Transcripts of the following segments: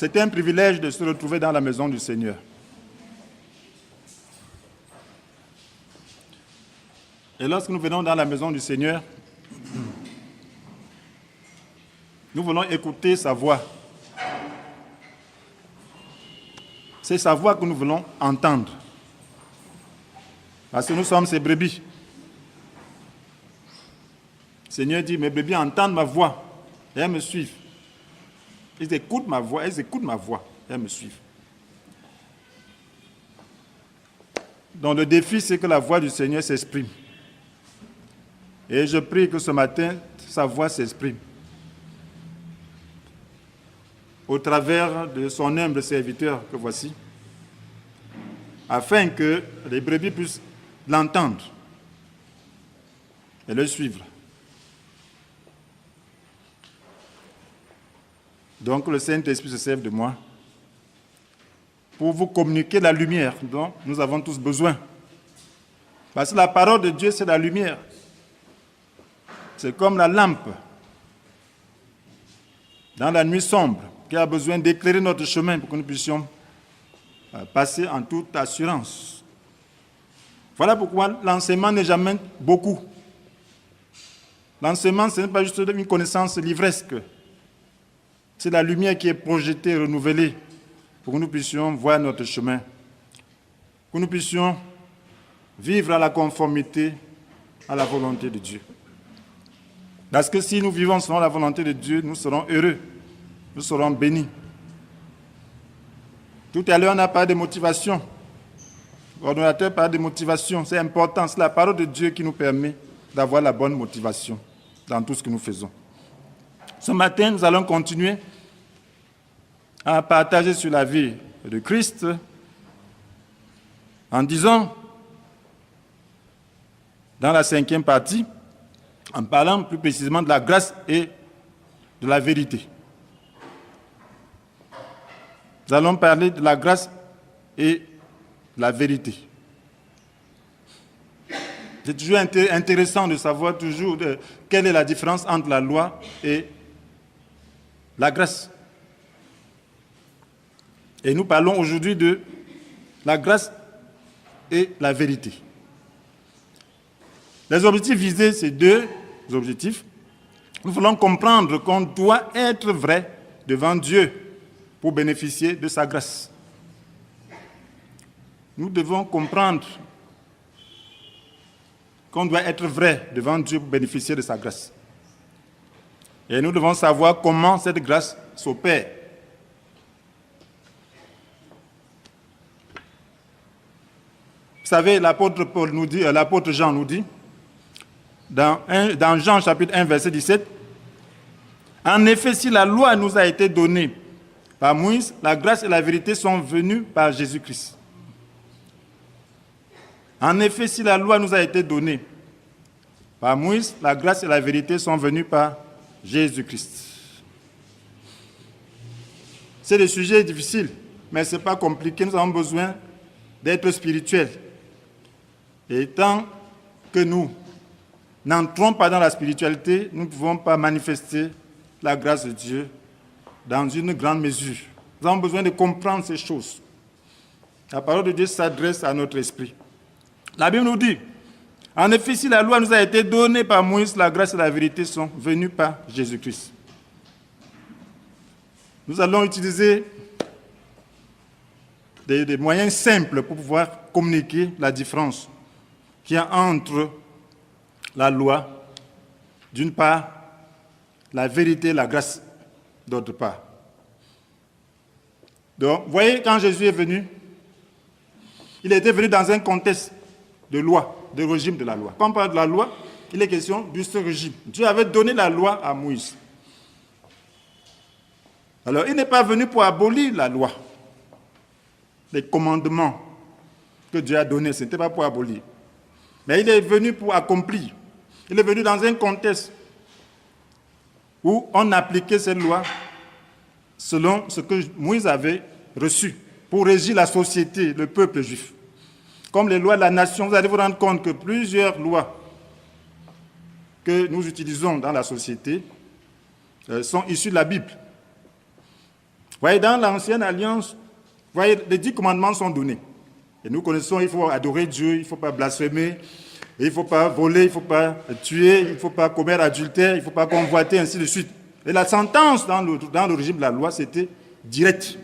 C'était un privilège de se retrouver dans la maison du Seigneur. Et lorsque nous venons dans la maison du Seigneur, nous voulons écouter sa voix. C'est sa voix que nous voulons entendre. Parce que nous sommes ses brebis. Le Seigneur dit, mes brebis entendent ma voix et elles me suivent. Ils écoutent ma voix, elles écoutent ma voix et elles me suivent. Donc le défi, c'est que la voix du Seigneur s'exprime. Et je prie que ce matin, sa voix s'exprime. Au travers de son humble serviteur que voici, afin que les brebis puissent l'entendre et le suivre. Donc le Saint-Esprit se sert de moi pour vous communiquer la lumière dont nous avons tous besoin. Parce que la parole de Dieu, c'est la lumière. C'est comme la lampe dans la nuit sombre qui a besoin d'éclairer notre chemin pour que nous puissions passer en toute assurance. Voilà pourquoi l'enseignement n'est jamais beaucoup. L'enseignement, ce n'est pas juste une connaissance livresque. C'est la lumière qui est projetée, renouvelée, pour que nous puissions voir notre chemin, pour que nous puissions vivre à la conformité à la volonté de Dieu. Parce que si nous vivons selon la volonté de Dieu, nous serons heureux, nous serons bénis. Tout à l'heure, on a parlé de motivation. L'ordonnateur parle de motivation, c'est important, c'est la parole de Dieu qui nous permet d'avoir la bonne motivation dans tout ce que nous faisons. Ce matin, nous allons continuer à partager sur la vie de Christ en disant, dans la 5e partie, en parlant plus précisément de la grâce et de la vérité. Nous allons parler de la grâce et de la vérité. C'est toujours intéressant de savoir toujours quelle est la différence entre la loi et la grâce. Et nous parlons aujourd'hui de la grâce et la vérité. Les objectifs visés, c'est deux objectifs. Nous voulons comprendre qu'on doit être vrai devant Dieu pour bénéficier de sa grâce. Nous devons comprendre qu'on doit être vrai devant Dieu pour bénéficier de sa grâce. Et nous devons savoir comment cette grâce s'opère. Vous savez, l'apôtre Jean nous dit, dans Jean chapitre 1, verset 17, « En effet, si la loi nous a été donnée par Moïse, la grâce et la vérité sont venues par Jésus-Christ. » En effet, si la loi nous a été donnée par Moïse, la grâce et la vérité sont venues par Jésus-Christ. C'est des sujets difficiles, mais ce n'est pas compliqué. Nous avons besoin d'être spirituels. Et tant que nous n'entrons pas dans la spiritualité, nous ne pouvons pas manifester la grâce de Dieu dans une grande mesure. Nous avons besoin de comprendre ces choses. La parole de Dieu s'adresse à notre esprit. La Bible nous dit, en effet, si la loi nous a été donnée par Moïse, la grâce et la vérité sont venues par Jésus-Christ. Nous allons utiliser des moyens simples pour pouvoir communiquer la différence qu'il y a entre la loi, d'une part, la vérité et la grâce, d'autre part. Donc, vous voyez, quand Jésus est venu, il était venu dans un contexte de loi, de régime de la loi. Quand on parle de la loi, il est question de ce régime. Dieu avait donné la loi à Moïse. Alors, il n'est pas venu pour abolir la loi. Les commandements que Dieu a donnés, ce n'était pas pour abolir. Mais il est venu pour accomplir. Il est venu dans un contexte où on appliquait cette loi selon ce que Moïse avait reçu pour régir la société, le peuple juif. Comme les lois de la nation, vous allez vous rendre compte que plusieurs lois que nous utilisons dans la société sont issues de la Bible. voyez, dans l'Ancienne Alliance, voyez, les 10 commandements sont donnés. Et nous connaissons, il faut adorer Dieu, il ne faut pas blasphémer, il ne faut pas voler, il ne faut pas tuer, il ne faut pas commettre adultère, il ne faut pas convoiter, ainsi de suite. Et la sentence dans le régime de la loi, c'était direct.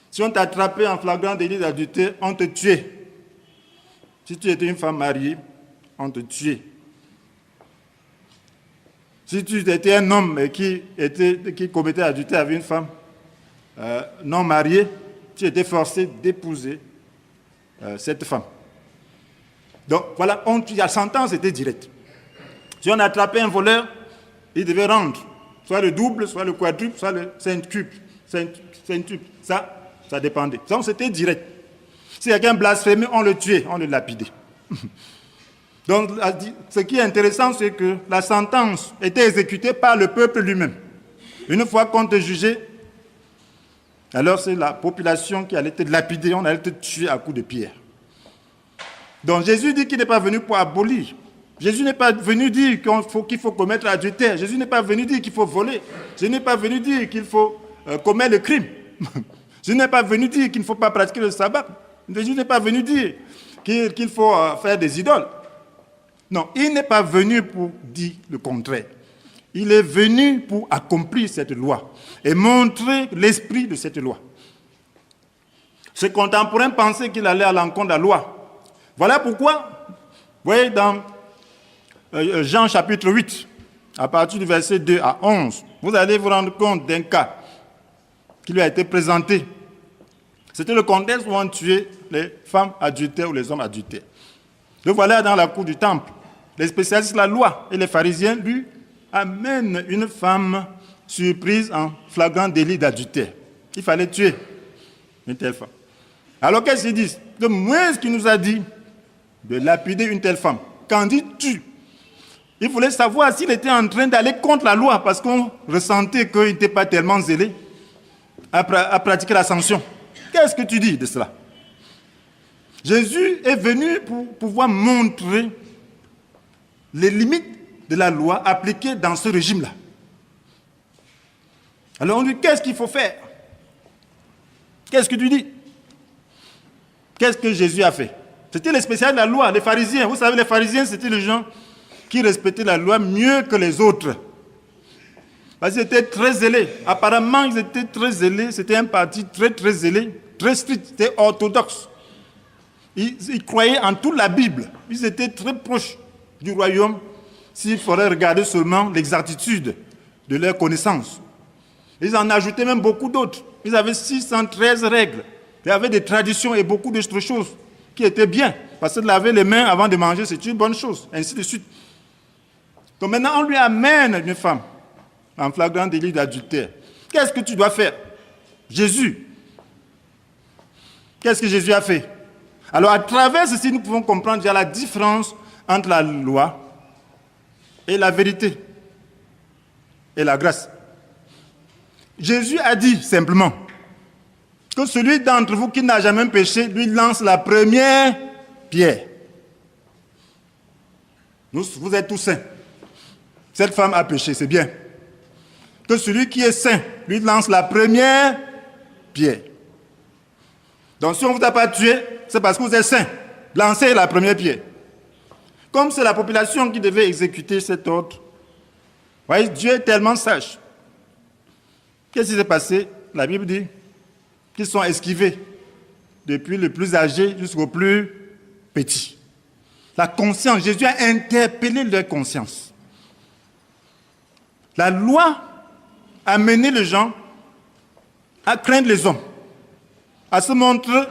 Si on t'attrapait en flagrant délit d'adultère, on te tuait. Si tu étais une femme mariée, on te tuait. Si tu étais un homme qui commettait adultère avec une femme non mariée, tu étais forcé d'épouser cette femme. Donc voilà, la sentence était directe. Si on attrapait un voleur, il devait rendre soit le double, soit le quadruple, soit le centuple. Ça dépendait. Donc c'était direct. Si quelqu'un blasphémait, on le tuait, on le lapidait. Donc ce qui est intéressant, c'est que la sentence était exécutée par le peuple lui-même. Une fois qu'on te jugeait, alors c'est la population qui allait te lapider, on allait te tuer à coups de pierre. Donc Jésus dit qu'il n'est pas venu pour abolir. Jésus n'est pas venu dire qu'il faut commettre l'adultère. Jésus n'est pas venu dire qu'il faut voler. Jésus n'est pas venu dire qu'il faut commettre le crime. Jésus n'est pas venu dire qu'il ne faut pas pratiquer le sabbat. Jésus n'est pas venu dire qu'il faut faire des idoles. Non, il n'est pas venu pour dire le contraire. Il est venu pour accomplir cette loi et montrer l'esprit de cette loi. Ses contemporains pensaient qu'il allait à l'encontre de la loi. Voilà pourquoi, vous voyez, dans Jean chapitre 8, à partir du verset 2 à 11, vous allez vous rendre compte d'un cas qui lui a été présenté. C'était le contexte où on tuait les femmes adultères ou les hommes adultères. Le voilà dans la cour du temple. Les spécialistes de la loi et les pharisiens lui amènent une femme surprise en flagrant délit d'adultère. Il fallait tuer une telle femme. Alors qu'est-ce qu'ils disent? Que Moïse qui nous a dit de lapider une telle femme. Quand dis-tu? Il voulait savoir s'il était en train d'aller contre la loi parce qu'on ressentait qu'il n'était pas tellement zélé à pratiquer la sanction. Qu'est-ce que tu dis de cela? Jésus est venu pour pouvoir montrer les limites de la loi appliquée dans ce régime-là. Alors on lui dit, qu'est-ce qu'il faut faire? Qu'est-ce que tu dis? Qu'est-ce que Jésus a fait? C'était les spécialistes de la loi, les pharisiens. Vous savez, les pharisiens, c'était les gens qui respectaient la loi mieux que les autres. Parce qu'ils étaient très zélés. Apparemment, ils étaient très zélés. C'était un parti très zélé, très strict. C'était orthodoxe. Ils croyaient en toute la Bible. Ils étaient très proches du royaume s'il faudrait regarder seulement l'exactitude de leurs connaissances. Ils en ajoutaient même beaucoup d'autres. Ils avaient 613 règles. Il y avait des traditions et beaucoup d'autres choses qui étaient bien. Parce que laver les mains avant de manger, c'est une bonne chose. Ainsi de suite. Donc maintenant, on lui amène une femme en flagrant délit d'adultère. Qu'est-ce que tu dois faire? Jésus. Qu'est-ce que Jésus a fait? Alors, à travers ceci, nous pouvons comprendre déjà la différence entre la loi et la vérité et la grâce. Jésus a dit simplement que celui d'entre vous qui n'a jamais péché, lui lance la première pierre. Vous êtes tous saints. Cette femme a péché, c'est bien. Que celui qui est saint, lui lance la première pierre. Donc si on ne vous a pas tué, c'est parce que vous êtes saint. Lancez la première pierre. Comme c'est la population qui devait exécuter cet ordre, voyez, Dieu est tellement sage. Qu'est-ce qui s'est passé? La Bible dit qu'ils sont esquivés, depuis le plus âgé jusqu'au plus petit. La conscience, Jésus a interpellé leur conscience. La loi a mené les gens à craindre les hommes, à se montrer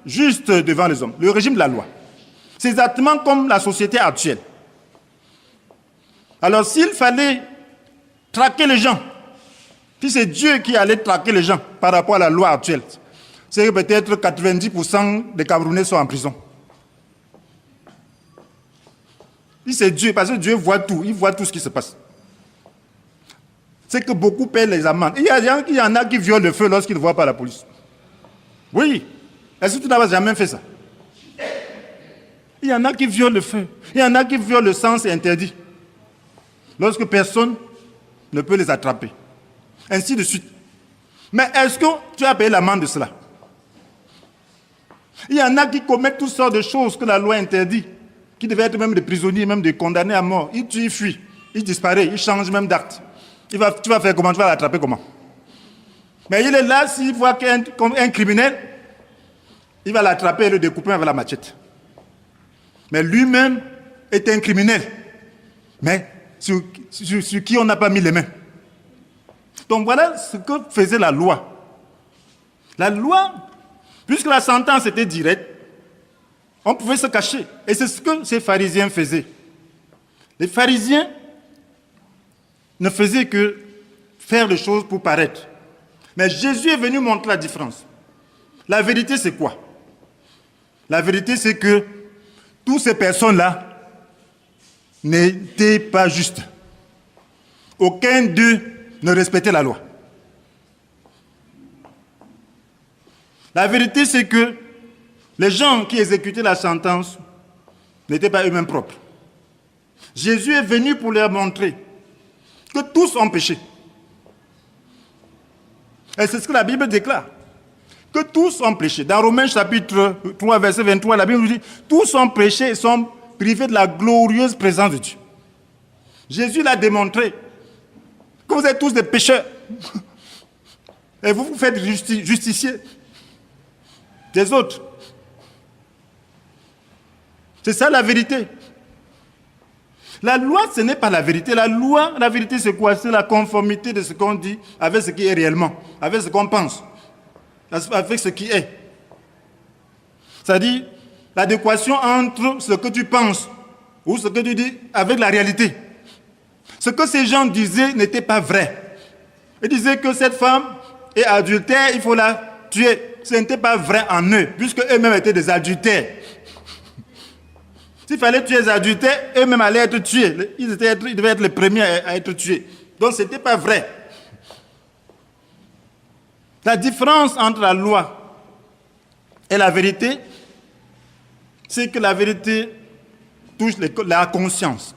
juste devant les hommes. Le régime de la loi. C'est exactement comme la société actuelle. Alors s'il fallait traquer les gens, si c'est Dieu qui allait traquer les gens par rapport à la loi actuelle, c'est que peut-être 90% des Camerounais sont en prison. Si c'est Dieu, parce que Dieu voit tout, il voit tout ce qui se passe. C'est que beaucoup paient les amendes. Il y en a qui violent le feu lorsqu'ils ne voient pas la police. Oui. Est-ce que tu n'as jamais fait ça? Il y en a qui violent le feu. Il y en a qui violent le sens interdit. Lorsque personne ne peut les attraper. Ainsi de suite. Mais est-ce que tu as payé l'amende de cela? Il y en a qui commettent toutes sortes de choses que la loi interdit, qui devaient être même des prisonniers, même des condamnés à mort. Ils tuent, ils fuient, ils disparaissent, ils changent même d'acte. Tu vas faire comment? Tu vas l'attraper comment? Mais il est là, s'il voit qu'un criminel, il va l'attraper et le découper avec la machette. Mais lui-même est un criminel. Mais sur qui on n'a pas mis les mains. Donc voilà ce que faisait la loi. La loi, puisque la sentence était directe, on pouvait se cacher. Et c'est ce que ces pharisiens faisaient. Les pharisiens ne faisaient que faire les choses pour paraître. Mais Jésus est venu montrer la différence. La vérité, c'est quoi? La vérité, c'est que toutes ces personnes-là n'étaient pas justes. Aucun d'eux ne respectait la loi. La vérité, c'est que les gens qui exécutaient la sentence n'étaient pas eux-mêmes propres. Jésus est venu pour leur montrer que tous ont péché. Et c'est ce que la Bible déclare. Que tous ont péché. Dans Romains chapitre 3, verset 23, la Bible nous dit « Tous ont péché et sont privés de la glorieuse présence de Dieu. » Jésus l'a démontré que vous êtes tous des pécheurs. Et vous vous faites justicier des autres. C'est ça la vérité. La loi, ce n'est pas la vérité. La loi, la vérité, c'est quoi? C'est la conformité de ce qu'on dit avec ce qui est réellement, avec ce qu'on pense, avec ce qui est. C'est-à-dire l'adéquation entre ce que tu penses ou ce que tu dis avec la réalité. Ce que ces gens disaient n'était pas vrai. Ils disaient que cette femme est adultère, il faut la tuer. Ce n'était pas vrai en eux, puisque eux-mêmes étaient des adultères. S'il fallait tuer les adultères, eux-mêmes allaient être tués. Ils devaient être les premiers à être tués. Donc ce n'était pas vrai. La différence entre la loi et la vérité, c'est que la vérité touche la conscience.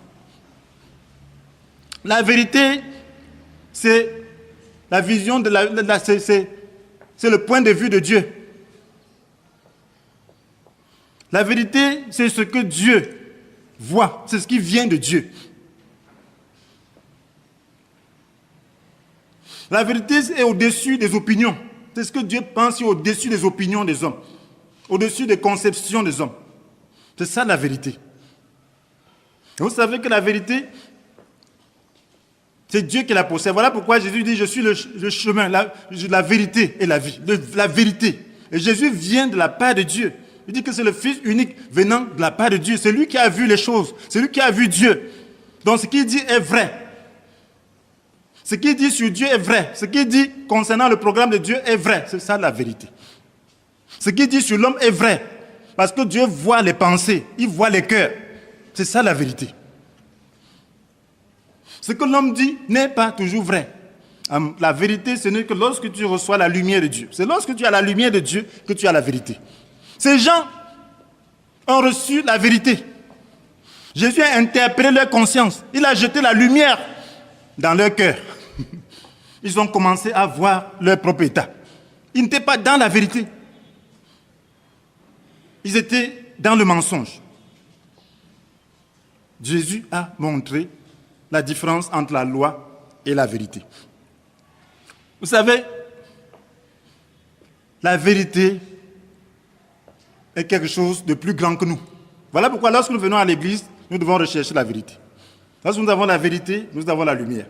La vérité, c'est la vision de c'est le point de vue de Dieu. La vérité, c'est ce que Dieu voit, c'est ce qui vient de Dieu. La vérité est au-dessus des opinions. C'est ce que Dieu pense, au-dessus des opinions des hommes, au-dessus des conceptions des hommes. C'est ça la vérité. Et vous savez que la vérité, c'est Dieu qui la possède. Voilà pourquoi Jésus dit, je suis le chemin, la vérité et la vie. La vérité. Et Jésus vient de la part de Dieu. Il dit que c'est le Fils unique venant de la part de Dieu. C'est lui qui a vu les choses. C'est lui qui a vu Dieu. Donc ce qu'il dit est vrai. Ce qu'il dit sur Dieu est vrai. Ce qu'il dit concernant le programme de Dieu est vrai. C'est ça la vérité. Ce qu'il dit sur l'homme est vrai. Parce que Dieu voit les pensées. Il voit les cœurs. C'est ça la vérité. Ce que l'homme dit n'est pas toujours vrai. La vérité, ce n'est que lorsque tu reçois la lumière de Dieu. C'est lorsque tu as la lumière de Dieu que tu as la vérité. Ces gens ont reçu la vérité. Jésus a interpellé leur conscience. Il a jeté la lumière dans leur cœur. Ils ont commencé à voir leur propre état. Ils n'étaient pas dans la vérité. Ils étaient dans le mensonge. Jésus a montré la différence entre la loi et la vérité. Vous savez, la vérité est quelque chose de plus grand que nous. Voilà pourquoi lorsque nous venons à l'église, nous devons rechercher la vérité. Lorsque nous avons la vérité, nous avons la lumière.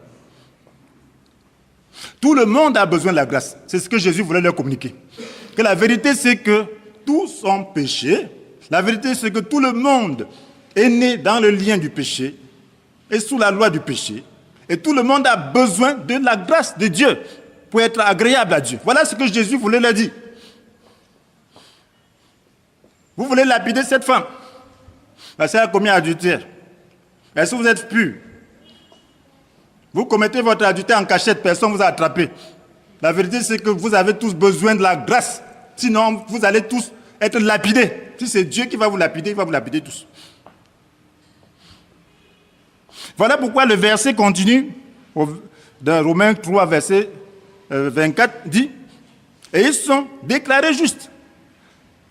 Tout le monde a besoin de la grâce. C'est ce que Jésus voulait leur communiquer. Que la vérité, c'est que tous ont péché. La vérité, c'est que tout le monde est né dans le lien du péché et sous la loi du péché. Et tout le monde a besoin de la grâce de Dieu pour être agréable à Dieu. Voilà ce que Jésus voulait leur dire. Vous voulez lapider cette femme parce qu'elle a commis adultère. Est-ce que vous êtes pur? Vous commettez votre adultère en cachette, personne ne vous a attrapé. La vérité, c'est que vous avez tous besoin de la grâce. Sinon, vous allez tous être lapidés. Si c'est Dieu qui va vous lapider, il va vous lapider tous. Voilà pourquoi le verset continue dans Romains 3, verset 24 dit, et ils sont déclarés justes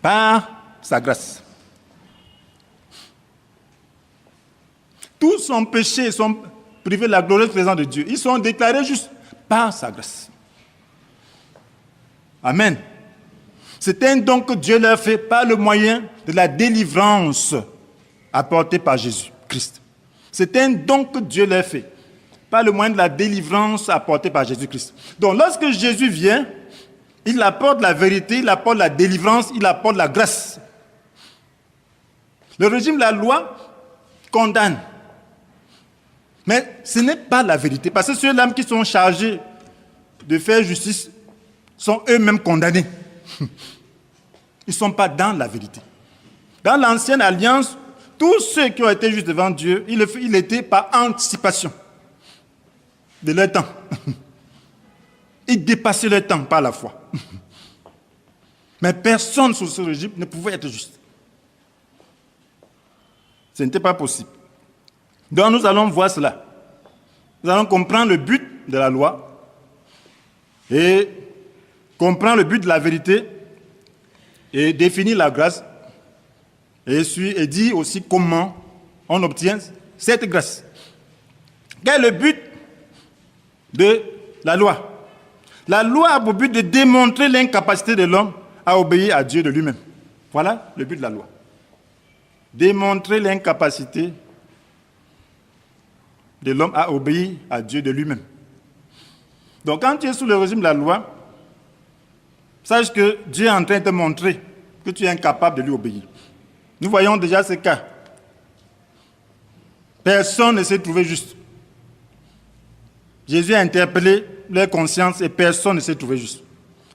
par sa grâce. Tous sont péchés, sont privés de la glorieuse présence de Dieu. Ils sont déclarés justes par sa grâce. Amen. C'est un don que Dieu leur fait par le moyen de la délivrance apportée par Jésus-Christ. C'est un don que Dieu leur fait par le moyen de la délivrance apportée par Jésus-Christ. Donc lorsque Jésus vient, il apporte la vérité, il apporte la délivrance, il apporte la grâce. Le régime de la loi condamne. Mais ce n'est pas la vérité, parce que ceux-là qui sont chargés de faire justice sont eux-mêmes condamnés. Ils ne sont pas dans la vérité. Dans l'ancienne alliance, tous ceux qui ont été justes devant Dieu, ils étaient par anticipation de leur temps. Ils dépassaient leur temps par la foi. Mais personne sous ce régime ne pouvait être juste. Ce n'était pas possible. Donc nous allons voir cela. Nous allons comprendre le but de la loi et comprendre le but de la vérité et définir la grâce et dire aussi comment on obtient cette grâce. Quel est le but de la loi? La loi a pour but de démontrer l'incapacité de l'homme à obéir à Dieu de lui-même. Voilà le but de la loi. Démontrer l'incapacité de l'homme à obéir à Dieu de lui-même. Donc quand tu es sous le régime de la loi, sache que Dieu est en train de te montrer que tu es incapable de lui obéir. Nous voyons déjà ce cas. Personne ne s'est trouvé juste. Jésus a interpellé leur conscience et personne ne s'est trouvé juste.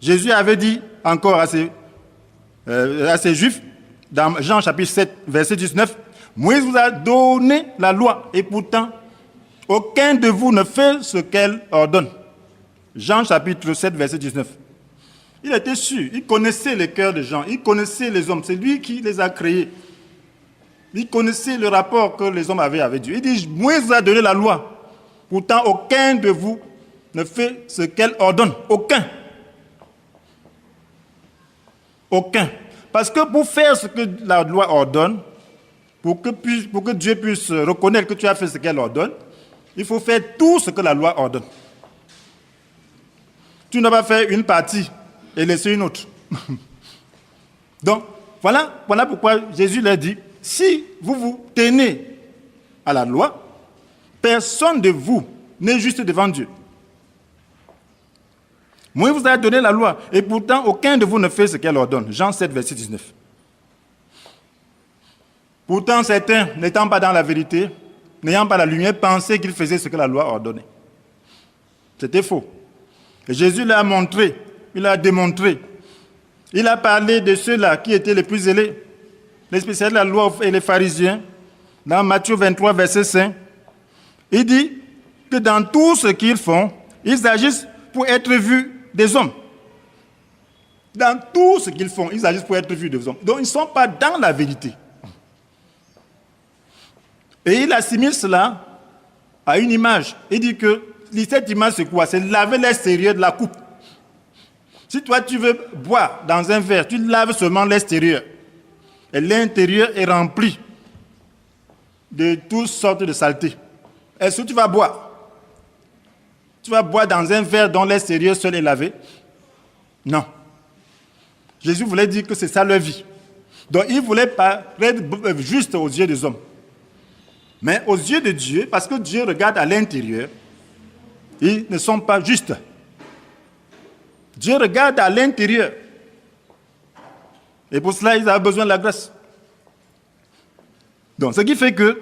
Jésus avait dit encore à ces Juifs, dans Jean chapitre 7, verset 19, « Moïse vous a donné la loi et pourtant, aucun de vous ne fait ce qu'elle ordonne. » Jean chapitre 7, verset 19. Il était sûr, il connaissait les cœurs des gens, il connaissait les hommes, c'est lui qui les a créés. Il connaissait le rapport que les hommes avaient avec Dieu. Il dit, Moïse vous a donné la loi, pourtant aucun de vous ne fait ce qu'elle ordonne. Aucun. Aucun. Parce que pour faire ce que la loi ordonne, pour que Dieu puisse reconnaître que tu as fait ce qu'elle ordonne, il faut faire tout ce que la loi ordonne. Tu n'as pas fait une partie et laisser une autre. Donc, voilà pourquoi Jésus leur dit, si vous vous tenez à la loi, personne de vous n'est juste devant Dieu. Moïse vous a donné la loi, et pourtant aucun de vous ne fait ce qu'elle ordonne. Jean 7, verset 19. Pourtant, certains, n'étant pas dans la vérité, n'ayant pas la lumière, pensaient qu'ils faisaient ce que la loi ordonnait. C'était faux. Et Jésus l'a montré, il l'a démontré. Il a parlé de ceux-là qui étaient les plus zélés, les spécialistes de la loi et les pharisiens. Dans Matthieu 23, verset 5, il dit que dans tout ce qu'ils font, ils agissent pour être vus des hommes. Dans tout ce qu'ils font, ils agissent pour être vus des hommes. Donc, ils ne sont pas dans la vérité. Et il assimile cela à une image. Il dit que cette image, c'est quoi? C'est laver l'extérieur de la coupe. Si toi, tu veux boire dans un verre, tu laves seulement l'extérieur. Et l'intérieur est rempli de toutes sortes de saletés. Est-ce que tu vas boire? Tu vas boire dans un verre dont l'extérieur seul est lavé? Non. Jésus voulait dire que c'est ça leur vie. Donc, il voulait paraître juste aux yeux des hommes. Mais aux yeux de Dieu, parce que Dieu regarde à l'intérieur, ils ne sont pas justes. Dieu regarde à l'intérieur. Et pour cela, ils ont besoin de la grâce. Donc, ce qui fait que,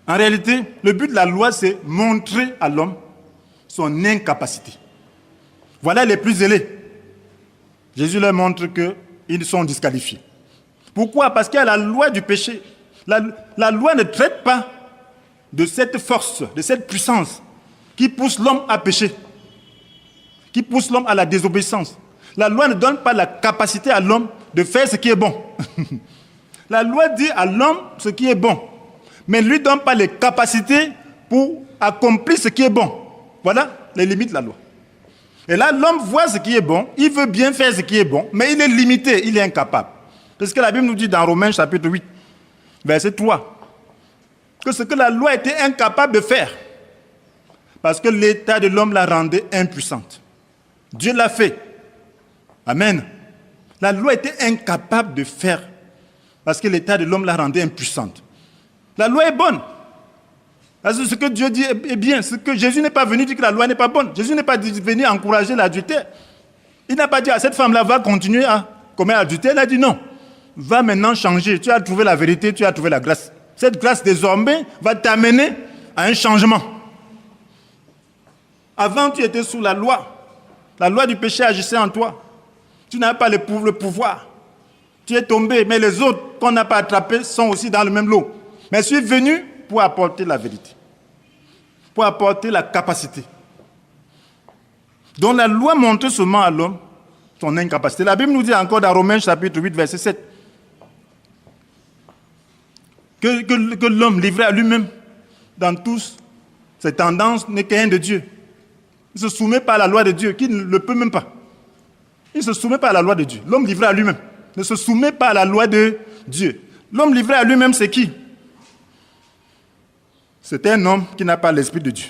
en réalité, le but de la loi, c'est montrer à l'homme son incapacité. Voilà les plus zélés. Jésus leur montre qu'ils sont disqualifiés. Pourquoi? Parce qu'il y a la loi du péché. La loi ne traite pas de cette force, de cette puissance qui pousse l'homme à pécher, qui pousse l'homme à la désobéissance. La loi ne donne pas la capacité à l'homme de faire ce qui est bon. La loi dit à l'homme ce qui est bon, mais ne lui donne pas les capacités pour accomplir ce qui est bon. Voilà les limites de la loi. Et là, l'homme voit ce qui est bon, il veut bien faire ce qui est bon, mais il est limité, il est incapable. C'est ce que la Bible nous dit dans Romains chapitre 8, verset 3. Que ce que la loi était incapable de faire, parce que l'état de l'homme la rendait impuissante. Dieu l'a fait. Amen. La loi était incapable de faire, parce que l'état de l'homme la rendait impuissante. La loi est bonne. Parce que ce que Dieu dit est bien. Ce que Jésus n'est pas venu dire que la loi n'est pas bonne. Jésus n'est pas venu encourager l'adultère. Il n'a pas dit à cette femme-là, va continuer à commettre l'adultère. Il a dit non. Va maintenant changer. Tu as trouvé la vérité, tu as trouvé la grâce. Cette grâce désormais va t'amener à un changement. Avant, tu étais sous la loi. La loi du péché agissait en toi. Tu n'avais pas le pouvoir. Tu es tombé, mais les autres qu'on n'a pas attrapés sont aussi dans le même lot. Mais je suis venu pour apporter la vérité, pour apporter la capacité. Donc la loi montre seulement à l'homme son incapacité. La Bible nous dit encore dans Romains chapitre 8, verset 7, que l'homme livré à lui-même dans tous ses tendances n'est qu'un de Dieu. Il ne se soumet pas à la loi de Dieu, qui ne le peut même pas. Il ne se soumet pas à la loi de Dieu. L'homme livré à lui-même ne se soumet pas à la loi de Dieu. L'homme livré à lui-même, c'est qui? C'est un homme qui n'a pas l'esprit de Dieu.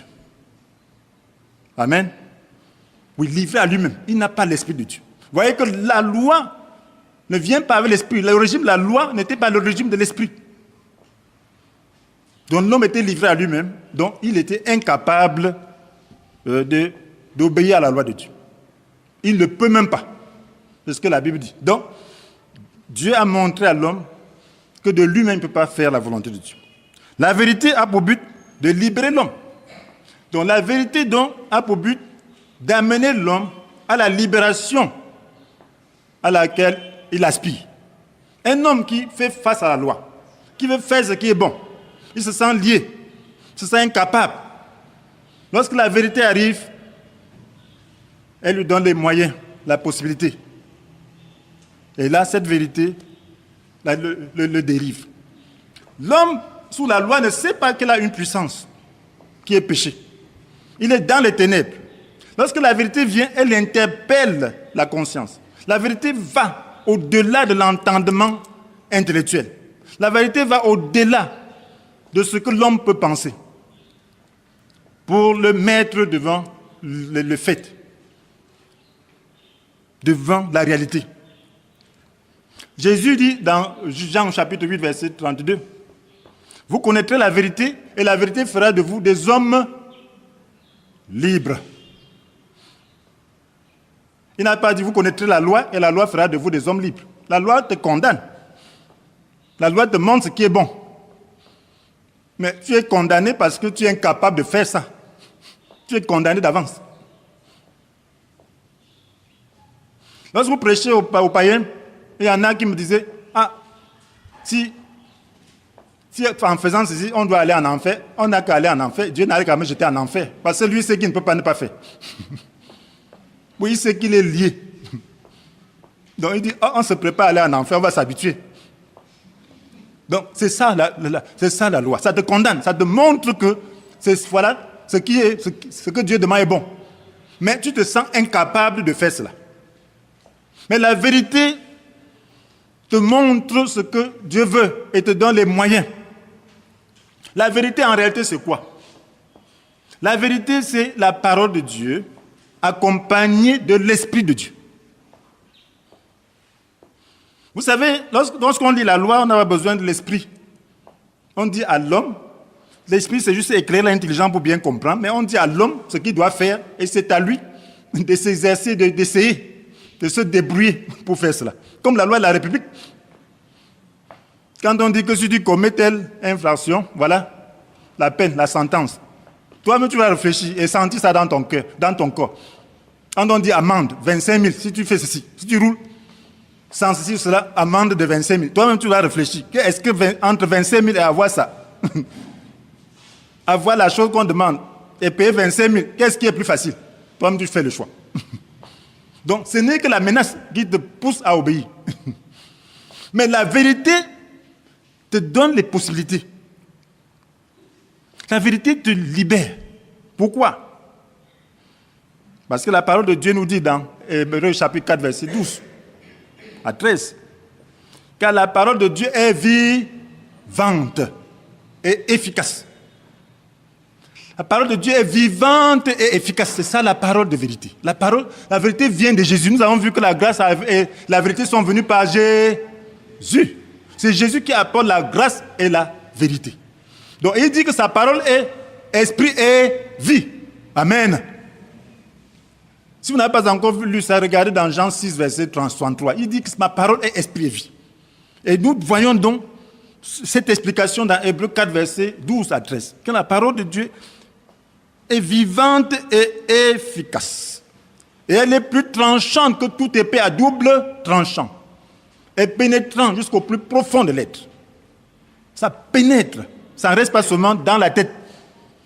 Amen. Oui, livré à lui-même. Il n'a pas l'esprit de Dieu. Vous voyez que la loi ne vient pas avec l'esprit. Le régime de la loi n'était pas le régime de l'esprit. Donc l'homme était livré à lui-même. Donc il était incapable d'obéir à la loi de Dieu. Il ne peut même pas. C'est ce que la Bible dit. Donc, Dieu a montré à l'homme que de lui-même il ne peut pas faire la volonté de Dieu. La vérité a pour but de libérer l'homme. Donc la vérité donc a pour but d'amener l'homme à la libération à laquelle il aspire. Un homme qui fait face à la loi, qui veut faire ce qui est bon, il se sent lié, il se sent incapable. Lorsque la vérité arrive, elle lui donne les moyens, la possibilité. Et là, cette vérité le dérive. L'homme sous la loi ne sait pas qu'elle a une puissance qui est péché. Il est dans les ténèbres. Lorsque la vérité vient, elle interpelle la conscience. La vérité va au-delà de l'entendement intellectuel. La vérité va au-delà de ce que l'homme peut penser pour le mettre devant le fait, devant la réalité. Jésus dit dans Jean chapitre 8, verset 32, « Vous connaîtrez la vérité et la vérité fera de vous des hommes libres. » Il n'a pas dit « Vous connaîtrez la loi et la loi fera de vous des hommes libres. » La loi te condamne. La loi te montre ce qui est bon. Mais tu es condamné parce que tu es incapable de faire ça. Tu es condamné d'avance. Lorsque vous prêchez aux païens, il y en a qui me disaient, ah, si en faisant ceci, on doit aller en enfer, on n'a qu'à aller en enfer, Dieu n'a qu'à me jeter en enfer. Parce que lui, c'est qu'il ne peut pas ne pas faire. Oui, il sait qu'il est lié. Donc il dit, oh, on se prépare à aller en enfer, on va s'habituer. Donc c'est ça, c'est ça la loi. Ça te condamne, ça te montre que voilà, ce que Dieu demande est bon. Mais tu te sens incapable de faire cela. Mais la vérité te montre ce que Dieu veut et te donne les moyens. La vérité, en réalité, c'est quoi? La vérité, c'est la parole de Dieu accompagnée de l'Esprit de Dieu. Vous savez, lorsqu'on lit la loi, on n'a pas besoin de l'Esprit. On dit à l'homme, l'Esprit, c'est juste éclairer l'intelligence pour bien comprendre, mais on dit à l'homme ce qu'il doit faire, et c'est à lui de s'exercer, d'essayer, de se débrouiller pour faire cela. Comme la loi de la République. Quand on dit que si tu commets telle infraction, voilà la peine, la sentence. Toi-même, tu vas réfléchir et sentir ça dans ton cœur, dans ton corps. Quand on dit amende, 25 000, si tu fais ceci, si tu roules sans ceci ou cela, amende de 25 000. Toi-même, tu vas réfléchir. Est-ce que entre 25 000 et avoir ça, avoir la chose qu'on demande et payer 25 000, qu'est-ce qui est plus facile? Toi-même, tu fais le choix. Donc, ce n'est que la menace qui te pousse à obéir. Mais la vérité te donne les possibilités. La vérité te libère. Pourquoi? Parce que la parole de Dieu nous dit dans Hébreux chapitre 4, verset 12 à 13, car la parole de Dieu est vivante et efficace. La parole de Dieu est vivante et efficace. C'est ça la parole de vérité. La vérité vient de Jésus. Nous avons vu que la grâce et la vérité sont venues par Jésus. C'est Jésus qui apporte la grâce et la vérité. Donc il dit que sa parole est esprit et vie. Amen. Si vous n'avez pas encore lu ça, regardez dans Jean 6, verset 33. Il dit que ma parole est esprit et vie. Et nous voyons donc cette explication dans Hébreux 4, verset 12 à 13. Que la parole de Dieu est vivante et efficace. Et elle est plus tranchante que toute épée à double tranchant. Et pénétrant jusqu'au plus profond de l'être. Ça pénètre. Ça ne reste pas seulement dans la tête.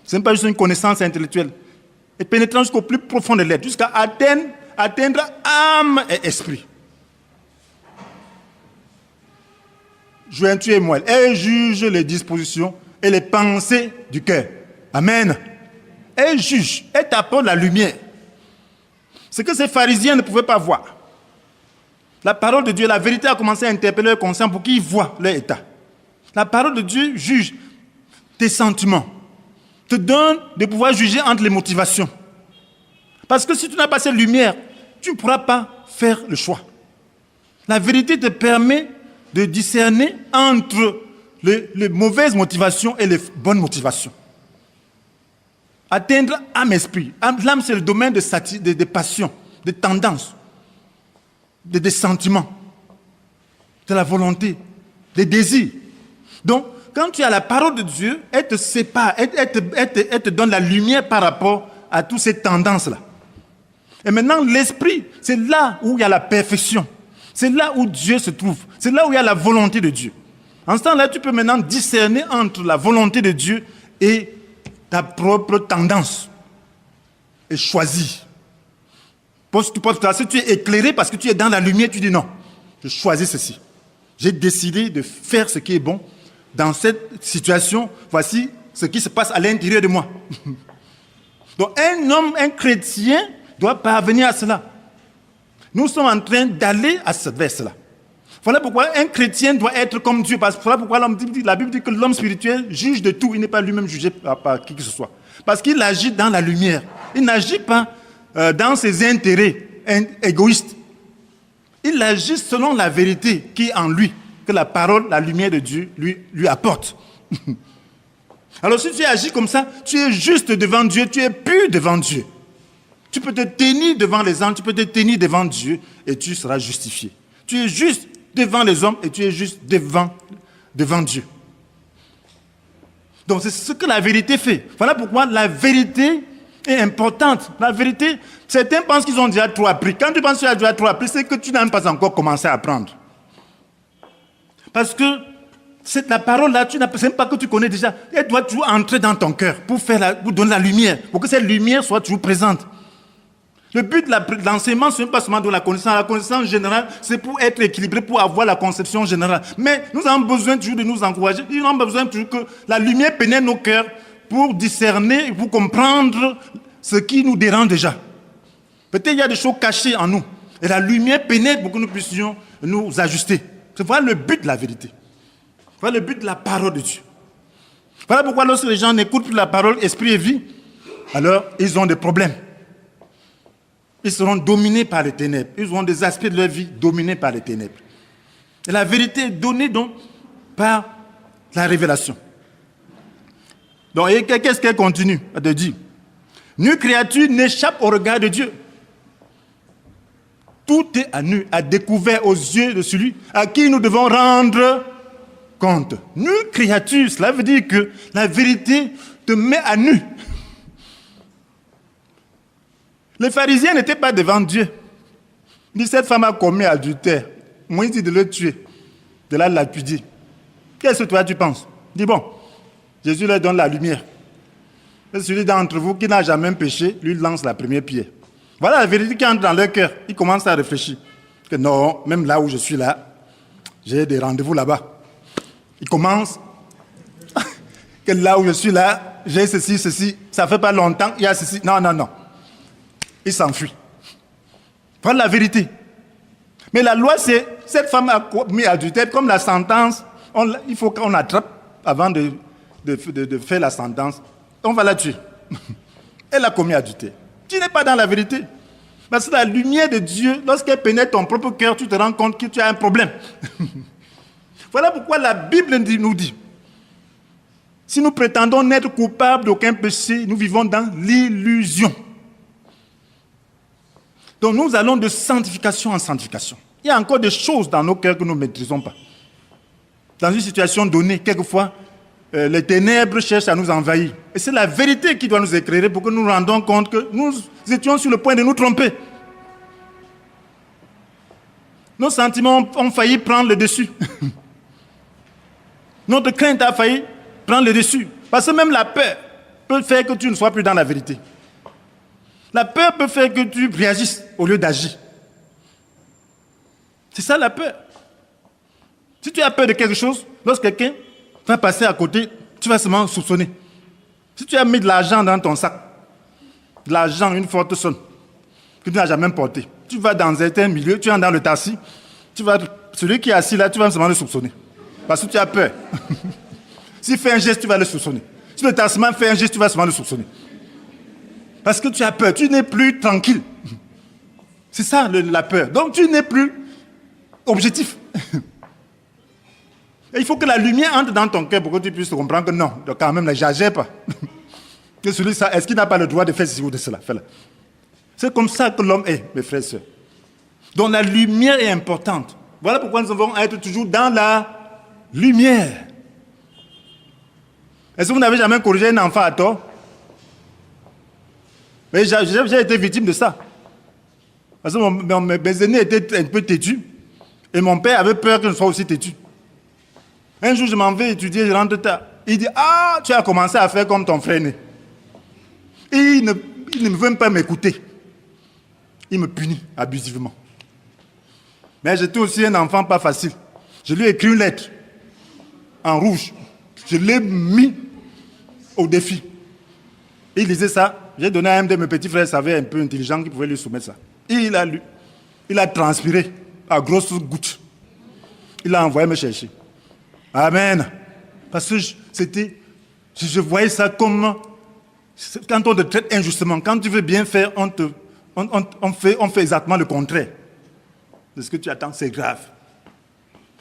Ce n'est pas juste une connaissance intellectuelle. Et pénétrant jusqu'au plus profond de l'être. Jusqu'à atteindre âme et esprit. Jointure et moelle. Elle juge les dispositions et les pensées du cœur. Amen. Elle juge, elle t'apporte la lumière. Ce que ces pharisiens ne pouvaient pas voir. La parole de Dieu, la vérité a commencé à interpeller leur conscience pour qu'ils voient leur état. La parole de Dieu juge tes sentiments, te donne de pouvoir juger entre les motivations. Parce que si tu n'as pas cette lumière, tu ne pourras pas faire le choix. La vérité te permet de discerner entre les mauvaises motivations et les bonnes motivations. Atteindre âme-esprit. L'âme, c'est le domaine des passions, des tendances, des sentiments, de la volonté, des désirs. Donc, quand tu as la parole de Dieu, elle te sépare, elle te donne la lumière par rapport à toutes ces tendances-là. Et maintenant, l'esprit, c'est là où il y a la perfection. C'est là où Dieu se trouve. C'est là où il y a la volonté de Dieu. En ce temps-là, tu peux maintenant discerner entre la volonté de Dieu et ta propre tendance et choisir. Si tu es éclairé parce que tu es dans la lumière, tu dis non, je choisis ceci. J'ai décidé de faire ce qui est bon. Dans cette situation, voici ce qui se passe à l'intérieur de moi. Donc un homme, un chrétien doit parvenir à cela. Nous sommes en train d'aller vers cela. Voilà pourquoi un chrétien doit être comme Dieu. Voilà pourquoi la Bible dit que l'homme spirituel juge de tout. Il n'est pas lui-même jugé par qui que ce soit. Parce qu'il agit dans la lumière. Il n'agit pas dans ses intérêts égoïstes. Il agit selon la vérité qui est en lui, que la parole, la lumière de Dieu lui apporte. Alors si tu agis comme ça, tu es juste devant Dieu, tu es pur devant Dieu. Tu peux te tenir devant les hommes, tu peux te tenir devant Dieu et tu seras justifié. Tu es juste devant les hommes et tu es juste devant Dieu. Donc c'est ce que la vérité fait. Voilà pourquoi la vérité est importante. La vérité, certains pensent qu'ils ont déjà trop appris. Quand tu penses que tu as déjà trop appris, c'est que tu n'as pas encore commencé à apprendre. Parce que la parole-là, ce n'est pas que tu connais déjà. Elle doit toujours entrer dans ton cœur pour donner la lumière, pour que cette lumière soit toujours présente. Le but de l'enseignement, ce n'est pas seulement de la connaissance. La connaissance générale, c'est pour être équilibré, pour avoir la conception générale. Mais nous avons besoin toujours de nous encourager. Nous avons besoin toujours que la lumière pénètre nos cœurs pour discerner, pour comprendre ce qui nous dérange déjà. Peut-être qu'il y a des choses cachées en nous. Et la lumière pénètre pour que nous puissions nous ajuster. C'est voilà le but de la vérité. Voilà le but de la parole de Dieu. Voilà pourquoi lorsque les gens n'écoutent plus la parole, esprit et vie, alors ils ont des problèmes. Ils seront dominés par les ténèbres. Ils auront des aspects de leur vie dominés par les ténèbres. Et la vérité est donnée donc par la révélation. Donc, qu'est-ce qu'elle continue de dire? Nulle créature n'échappe au regard de Dieu. Tout est à nu, à découvert aux yeux de celui à qui nous devons rendre compte. Nulle créature, cela veut dire que la vérité te met à nu. Les pharisiens n'étaient pas devant Dieu. Il dit, cette femme a commis adultère. Moïse dit de le tuer, de la lapider. Qu'est-ce que toi tu penses? Il dit, bon, Jésus leur donne la lumière. Et celui d'entre vous qui n'a jamais péché, lui lance la première pierre. Voilà la vérité qui entre dans leur cœur. Ils commencent à réfléchir. Que non, même là où je suis là, j'ai des rendez-vous là-bas. Ils commencent. Que là où je suis là, j'ai ceci, ça fait pas longtemps, il y a ceci. Non. il s'enfuit. Voilà la vérité. Mais la loi, c'est cette femme a commis adultère, comme la sentence, il faut qu'on l'attrape avant de faire la sentence. On va la tuer. Elle a commis adultère. Tu n'es pas dans la vérité. Parce que la lumière de Dieu, lorsqu'elle pénètre ton propre cœur, tu te rends compte que tu as un problème. Voilà pourquoi la Bible nous dit, si nous prétendons n'être coupables d'aucun péché, nous vivons dans l'illusion. Donc nous allons de sanctification en sanctification. Il y a encore des choses dans nos cœurs que nous ne maîtrisons pas. Dans une situation donnée, quelquefois, les ténèbres cherchent à nous envahir. Et c'est la vérité qui doit nous éclairer pour que nous nous rendions compte que nous étions sur le point de nous tromper. Nos sentiments ont failli prendre le dessus. Notre crainte a failli prendre le dessus. Parce que même la peur peut faire que tu ne sois plus dans la vérité. La peur peut faire que tu réagisses au lieu d'agir. C'est ça la peur. Si tu as peur de quelque chose, lorsque quelqu'un va passer à côté, tu vas seulement soupçonner. Si tu as mis de l'argent dans ton sac, de l'argent, une forte somme, que tu n'as jamais porté, tu vas dans un certain milieu, tu entres dans le taxi, celui qui est assis là, tu vas seulement le soupçonner. Parce que tu as peur. S'il fait un geste, tu vas le soupçonner. Si le taximan fait un geste, tu vas seulement le soupçonner. Parce que tu as peur, tu n'es plus tranquille. C'est ça la peur. Donc tu n'es plus objectif. Et il faut que la lumière entre dans ton cœur pour que tu puisses comprendre que non, quand même, ne j'agère pas. Que celui-là, est-ce qu'il n'a pas le droit de faire ceci ou de cela? Fais-le. C'est comme ça que l'homme est, mes frères et sœurs. Donc la lumière est importante. Voilà pourquoi nous devons être toujours dans la lumière. Est-ce que vous n'avez jamais corrigé un enfant à tort? Mais j'ai été victime de ça. Parce que mes aînés étaient un peu têtus. Et mon père avait peur que je sois aussi têtu. Un jour, je m'en vais étudier, je rentre tard. Il dit, ah, tu as commencé à faire comme ton frère aîné. Et il ne veut même pas m'écouter. Il me punit abusivement. Mais j'étais aussi un enfant pas facile. Je lui ai écrit une lettre en rouge. Je l'ai mis au défi. Et il lisait ça. J'ai donné à un de mes petits frères, savait un peu intelligent, qui pouvait lui soumettre ça. Et il a lu. Il a transpiré à grosses gouttes. Il a envoyé me chercher. Amen. Parce que je voyais ça comme quand on te traite injustement, quand tu veux bien faire, on fait exactement le contraire de ce que tu attends, c'est grave.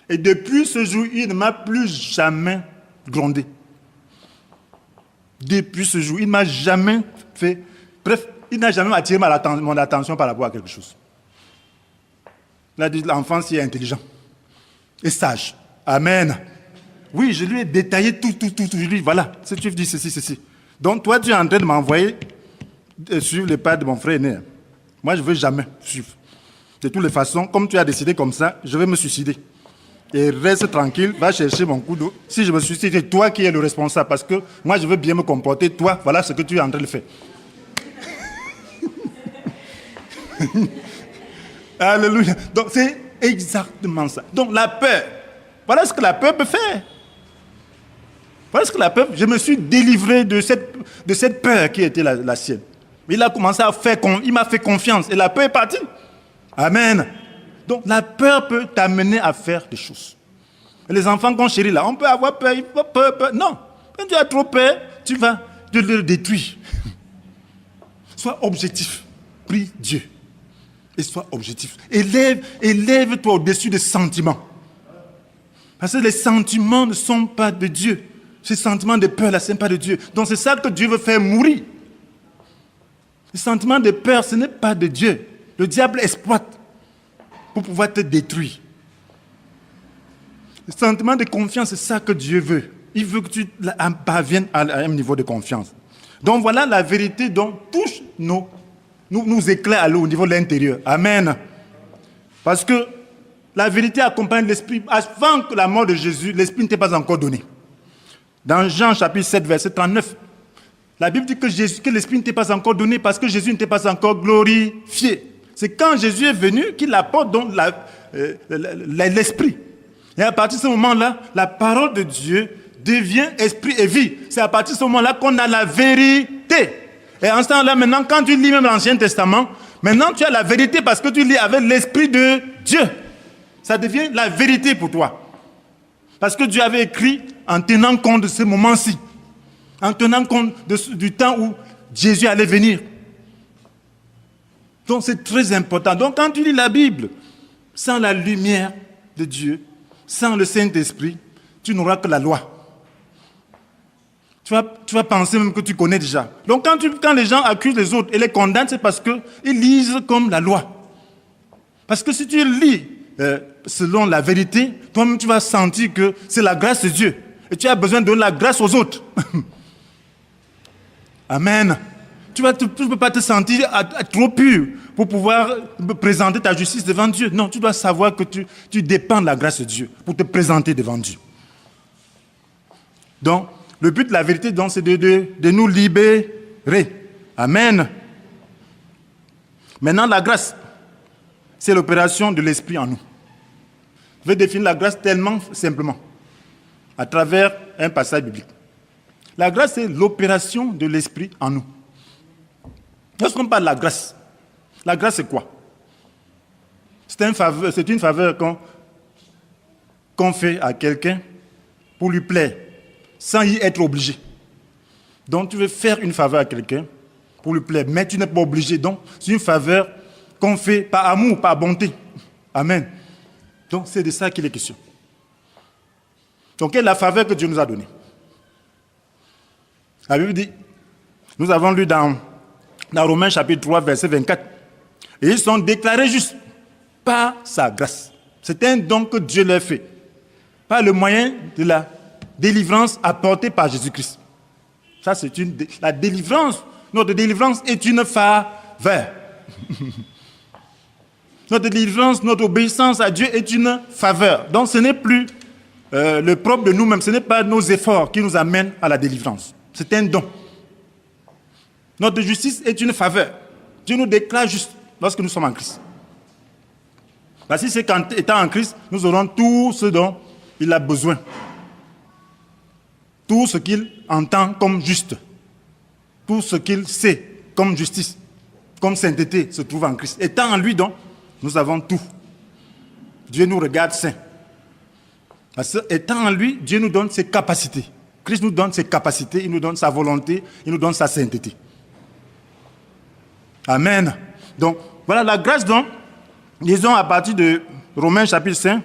Et depuis ce jour, il ne m'a plus jamais grondé. Depuis ce jour, il ne m'a jamais fait... Bref, il n'a jamais attiré mon attention par rapport à quelque chose. Il a dit, l'enfant, il est intelligent et sage. Amen. Oui, je lui ai détaillé tout. Je lui ai dit, voilà, si tu dis ceci. Donc, toi, tu es en train de m'envoyer suivre les pas de mon frère aîné. Moi, je ne veux jamais suivre. De toutes les façons, comme tu as décidé comme ça, je vais me suicider. Et reste tranquille, va chercher mon coup d'eau. Si je me suicide, c'est toi qui es le responsable. Parce que moi, je veux bien me comporter. Toi, voilà ce que tu es en train de faire. Alléluia. Donc, c'est exactement ça. Donc, la peur. Voilà ce que la peur peut faire. Voilà ce que la peur... Je me suis délivré de cette peur qui était la sienne. Il a commencé à faire... Il m'a fait confiance. Et la peur est partie. Amen. Donc, la peur peut t'amener à faire des choses. Et les enfants qu'on chérit là, on peut avoir peur, peur. Non. Quand tu as trop peur, tu vas le détruire. Sois objectif. Prie Dieu. Et sois objectif. Élève-toi au-dessus des sentiments. Parce que les sentiments ne sont pas de Dieu. Ces sentiments de peur, là, ce n'est pas de Dieu. Donc c'est ça que Dieu veut faire mourir. Les sentiments de peur, ce n'est pas de Dieu. Le diable exploite pour pouvoir te détruire. Le sentiment de confiance, c'est ça que Dieu veut. Il veut que tu parviennes à un niveau de confiance. Donc voilà la vérité dont touche nous éclaire au niveau de l'intérieur. Amen. Parce que la vérité accompagne l'esprit. Avant que la mort de Jésus, l'esprit n'était pas encore donné. Dans Jean chapitre 7, verset 39, la Bible dit que l'esprit n'était pas encore donné parce que Jésus n'était pas encore glorifié. C'est quand Jésus est venu qu'il apporte donc l'esprit. Et à partir de ce moment-là, la parole de Dieu devient esprit et vie. C'est à partir de ce moment-là qu'on a la vérité. Et en ce temps-là, maintenant, quand tu lis même l'Ancien Testament, maintenant tu as la vérité parce que tu lis avec l'Esprit de Dieu. Ça devient la vérité pour toi. Parce que Dieu avait écrit en tenant compte de ce moment-ci. En tenant compte du temps où Jésus allait venir. Donc c'est très important. Donc quand tu lis la Bible, sans la lumière de Dieu, sans le Saint-Esprit, tu n'auras que la loi. Tu vas penser même que tu connais déjà. Donc quand les gens accusent les autres et les condamnent, c'est parce qu'ils lisent comme la loi. Parce que si tu lis selon la vérité, toi-même tu vas sentir que c'est la grâce de Dieu. Et tu as besoin de donner la grâce aux autres. Amen. Tu ne peux pas te sentir trop pur pour pouvoir présenter ta justice devant Dieu. Non, tu dois savoir que tu dépends de la grâce de Dieu pour te présenter devant Dieu. Donc, le but de la vérité, donc, c'est de nous libérer. Amen. Maintenant, la grâce, c'est l'opération de l'Esprit en nous. Je vais définir la grâce tellement simplement, à travers un passage biblique. La grâce, c'est l'opération de l'Esprit en nous. Lorsqu'on parle de la grâce, c'est quoi? C'est une faveur qu'on fait à quelqu'un pour lui plaire, sans y être obligé. Donc, tu veux faire une faveur à quelqu'un pour lui plaire, mais tu n'es pas obligé. Donc, c'est une faveur qu'on fait par amour, par bonté. Amen. Donc, c'est de ça qu'il est question. Donc, quelle est la faveur que Dieu nous a donnée? La Bible dit, nous avons lu dans Romains chapitre 3, verset 24, et ils sont déclarés justes par sa grâce. C'est un don que Dieu leur fait, par le moyen de la délivrance apportée par Jésus-Christ. Ça, c'est la délivrance. Notre délivrance est une faveur. Notre délivrance, notre obéissance à Dieu est une faveur. Donc, ce n'est plus le propre de nous-mêmes, ce n'est pas nos efforts qui nous amènent à la délivrance. C'est un don. Notre justice est une faveur. Dieu nous déclare juste lorsque nous sommes en Christ. Parce que c'est qu'en étant en Christ, nous aurons tout ce dont il a besoin. Tout ce qu'il entend comme juste. Tout ce qu'il sait comme justice, comme sainteté se trouve en Christ. Étant en lui, donc, nous avons tout. Dieu nous regarde saints. Parce que étant en lui, Dieu nous donne ses capacités. Christ nous donne ses capacités, il nous donne sa volonté, il nous donne sa sainteté. Amen. Donc, voilà la grâce, donc, lisons à partir de Romains chapitre 5,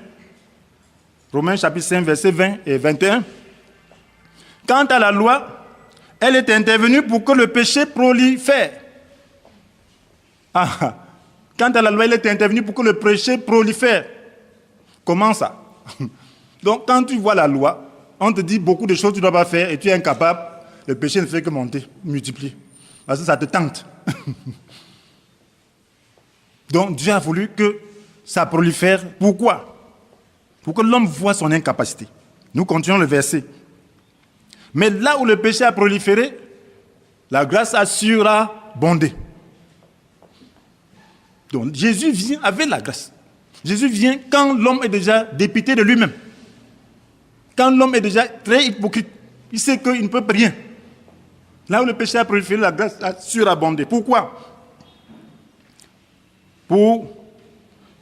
versets 20 et 21. Quant à la loi, elle est intervenue pour que le péché prolifère. Quant à la loi, elle est intervenue pour que le péché prolifère. Comment ça? Donc, quand tu vois la loi, on te dit beaucoup de choses que tu ne dois pas faire et tu es incapable, le péché ne fait que monter, multiplier. Parce que ça te tente. Donc, Dieu a voulu que ça prolifère. Pourquoi? Pour que l'homme voit son incapacité. Nous continuons le verset. Mais là où le péché a proliféré, la grâce a surabondé. Donc, Jésus vient avec la grâce. Jésus vient quand l'homme est déjà dépité de lui-même. Quand l'homme est déjà très hypocrite, il sait qu'il ne peut rien. Là où le péché a proliféré, la grâce a surabondé. Pourquoi? Pour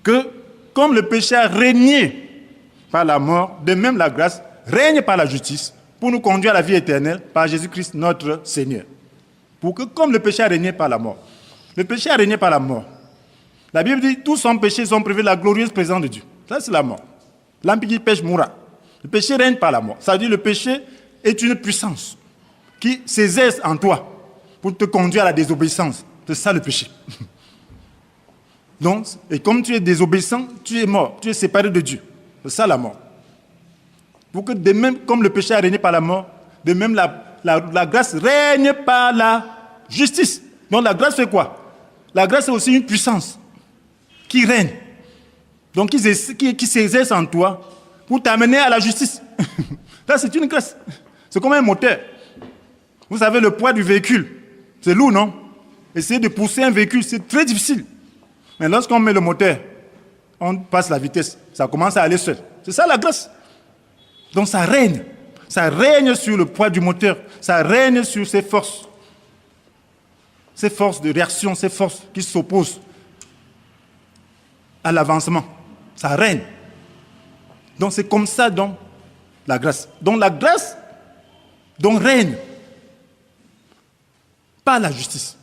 que, comme le péché a régné par la mort, de même la grâce règne par la justice pour nous conduire à la vie éternelle par Jésus-Christ notre Seigneur. Pour que, comme le péché a régné par la mort, le péché a régné par la mort. La Bible dit, tous sans péché sont privés de la glorieuse présence de Dieu. Ça, c'est la mort. L'homme qui pêche mourra. Le péché règne par la mort. Ça veut dire que le péché est une puissance qui s'exerce en toi pour te conduire à la désobéissance. C'est ça le péché. Donc, et comme tu es désobéissant, tu es mort, tu es séparé de Dieu. C'est ça la mort. Pour que de même, comme le péché a régné par la mort, de même la grâce règne par la justice. Donc la grâce fait quoi? La grâce est aussi une puissance qui règne. Donc qui s'exerce en toi pour t'amener à la justice. Là, c'est une grâce. C'est comme un moteur. Vous savez, le poids du véhicule, c'est lourd, non? Essayer de pousser un véhicule, c'est très difficile. Mais lorsqu'on met le moteur, on passe la vitesse, ça commence à aller seul. C'est ça la grâce. Donc ça règne. Ça règne sur le poids du moteur. Ça règne sur ses forces. ces forces de réaction, ces forces qui s'opposent à l'avancement. Ça règne. Donc c'est comme ça donc la grâce. Donc la grâce donc règne par la justice.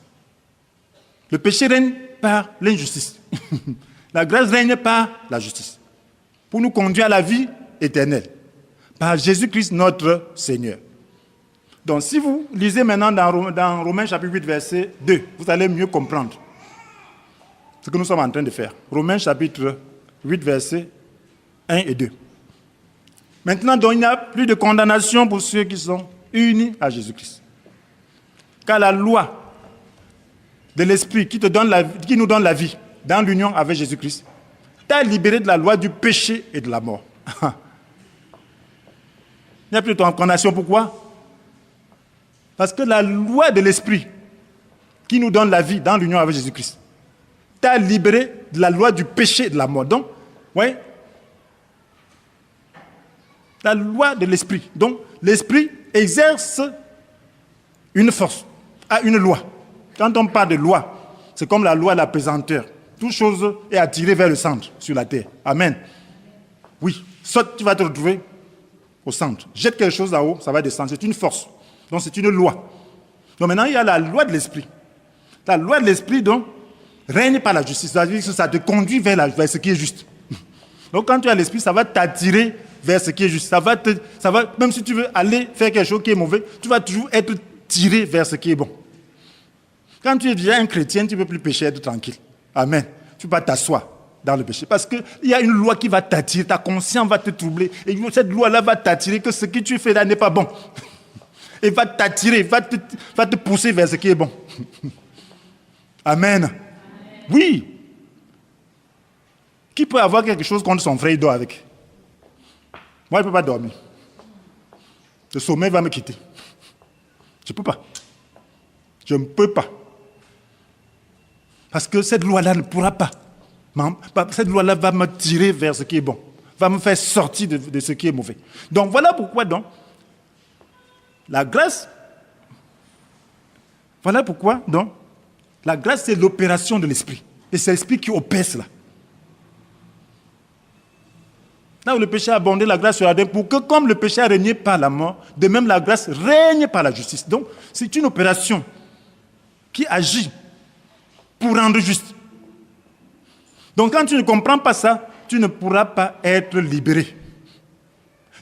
Le péché règne par l'injustice. La grâce règne par la justice. Pour nous conduire à la vie éternelle. Par Jésus-Christ notre Seigneur. Donc si vous lisez maintenant dans Romains chapitre 8 verset 2, vous allez mieux comprendre ce que nous sommes en train de faire. Romains chapitre 8 verset 1 et 2. Maintenant, donc, il n'y a plus de condamnation pour ceux qui sont unis à Jésus-Christ. Car la loi de l'Esprit qui nous donne la vie dans l'union avec Jésus-Christ t'a libéré de la loi du péché et de la mort. Il n'y a plus de condamnation. Pourquoi? Parce que la loi de l'Esprit qui nous donne la vie dans l'union avec Jésus-Christ t'a libéré de la loi du péché et de la mort. Donc, ouais, la loi de l'Esprit. Donc, l'Esprit exerce une force, a une loi. Quand on parle de loi, c'est comme la loi de la pesanteur. Toute chose est attirée vers le centre sur la terre. Amen. Oui, saute, tu vas te retrouver au centre. Jette quelque chose là-haut, ça va descendre. C'est une force. Donc, c'est une loi. Donc, maintenant, il y a la loi de l'Esprit. La loi de l'Esprit, donc, règne par la justice. C'est-à-dire que ça te conduit vers ce qui est juste. Donc, quand tu as l'Esprit, ça va t'attirer vers ce qui est juste. Même si tu veux aller faire quelque chose qui est mauvais, tu vas toujours être tiré vers ce qui est bon. Quand tu es déjà un chrétien, tu ne peux plus pécher, être tranquille. Amen. Tu ne peux pas t'asseoir dans le péché. Parce qu'il y a une loi qui va t'attirer, ta conscience va te troubler. Et cette loi-là va t'attirer que ce que tu fais là n'est pas bon. Et va t'attirer, va te pousser vers ce qui est bon. Amen. Oui. Qui peut avoir quelque chose contre son frère, il dort avec? Moi, je ne peux pas dormir. Le sommeil va me quitter. Je ne peux pas. Je ne peux pas. Parce que cette loi-là ne pourra pas. Cette loi-là va me tirer vers ce qui est bon. Va me faire sortir de ce qui est mauvais. Donc, voilà pourquoi, donc, la grâce, la grâce, c'est l'opération de l'Esprit. Et c'est l'Esprit qui opère cela. Là où le péché a abondé, la grâce sera donné pour que, comme le péché a régné par la mort, de même la grâce règne par la justice. Donc, c'est une opération qui agit pour rendre juste. Donc, quand tu ne comprends pas ça, tu ne pourras pas être libéré.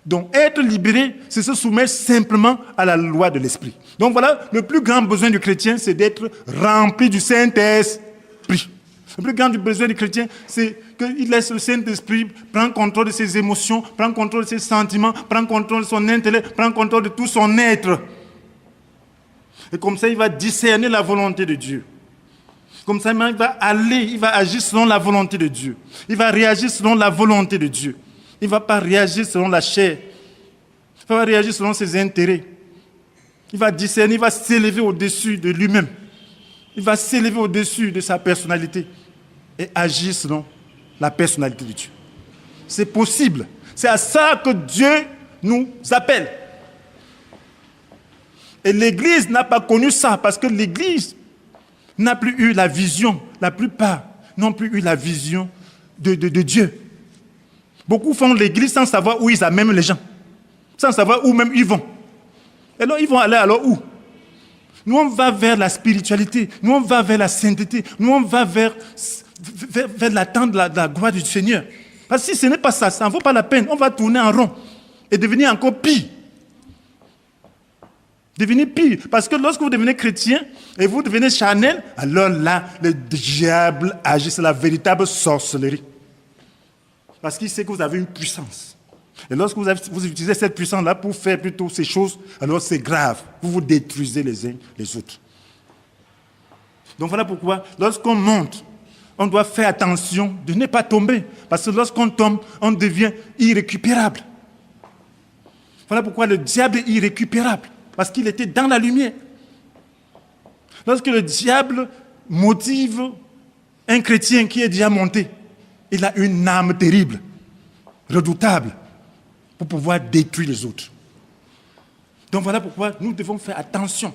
Donc, être libéré, c'est se soumettre simplement à la loi de l'Esprit. Donc, voilà, le plus grand besoin du chrétien, c'est d'être rempli du Saint-Esprit. Le plus grand besoin du chrétien, c'est qu'il laisse le Saint-Esprit prendre contrôle de ses émotions, prendre contrôle de ses sentiments, prendre contrôle de son intellect, prendre contrôle de tout son être. Et comme ça, il va discerner la volonté de Dieu. Comme ça, il va agir selon la volonté de Dieu. Il va réagir selon la volonté de Dieu. Il ne va pas réagir selon la chair. Il va réagir selon ses intérêts. Il va discerner, il va s'élever au-dessus de lui-même. Il va s'élever au-dessus de sa personnalité et agir selon la personnalité de Dieu. C'est possible. C'est à ça que Dieu nous appelle. Et l'Église n'a pas connu ça parce que l'Église n'a plus eu la vision. La plupart n'ont plus eu la vision de Dieu. Beaucoup font l'Église sans savoir où ils amènent les gens. Sans savoir où même ils vont. Et alors ils vont aller alors où? Nous, on va vers la spiritualité. Nous, on va vers la sainteté. Nous, on va vers l'attente de la gloire du Seigneur. Parce que si ce n'est pas ça, ça n'en vaut pas la peine. On va tourner en rond et devenir encore pire. Devenir pire. Parce que lorsque vous devenez chrétien et vous devenez charnel, alors là, le diable agit. C'est la véritable sorcellerie. Parce qu'il sait que vous avez une puissance. Et lorsque vous utilisez cette puissance-là pour faire plutôt ces choses, alors c'est grave. Vous vous détruisez les uns les autres. Donc voilà pourquoi, lorsqu'on monte, on doit faire attention de ne pas tomber. Parce que lorsqu'on tombe, on devient irrécupérable. Voilà pourquoi le diable est irrécupérable. Parce qu'il était dans la lumière. Lorsque le diable motive un chrétien qui est déjà monté, il a une âme terrible, redoutable, pour pouvoir détruire les autres. Donc voilà pourquoi nous devons faire attention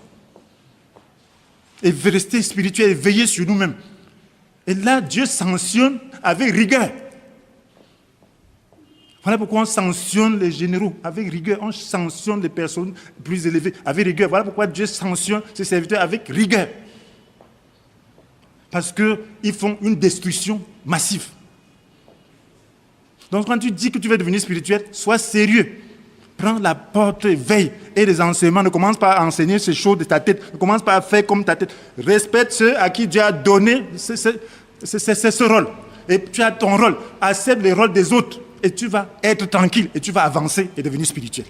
et rester spirituel et veiller sur nous-mêmes. Et là, Dieu sanctionne avec rigueur. Voilà pourquoi on sanctionne les généraux avec rigueur. On sanctionne les personnes plus élevées avec rigueur. Voilà pourquoi Dieu sanctionne ses serviteurs avec rigueur. Parce qu'ils font une destruction massive. Donc quand tu dis que tu veux devenir spirituel, sois sérieux. Prends la porte, veille. Et les enseignements, ne commence pas à enseigner ces choses de ta tête. Ne commence pas à faire comme ta tête. Respecte ceux à qui Dieu a donné ce rôle. Et tu as ton rôle. Accepte les rôles des autres. Et tu vas être tranquille. Et tu vas avancer et devenir spirituel.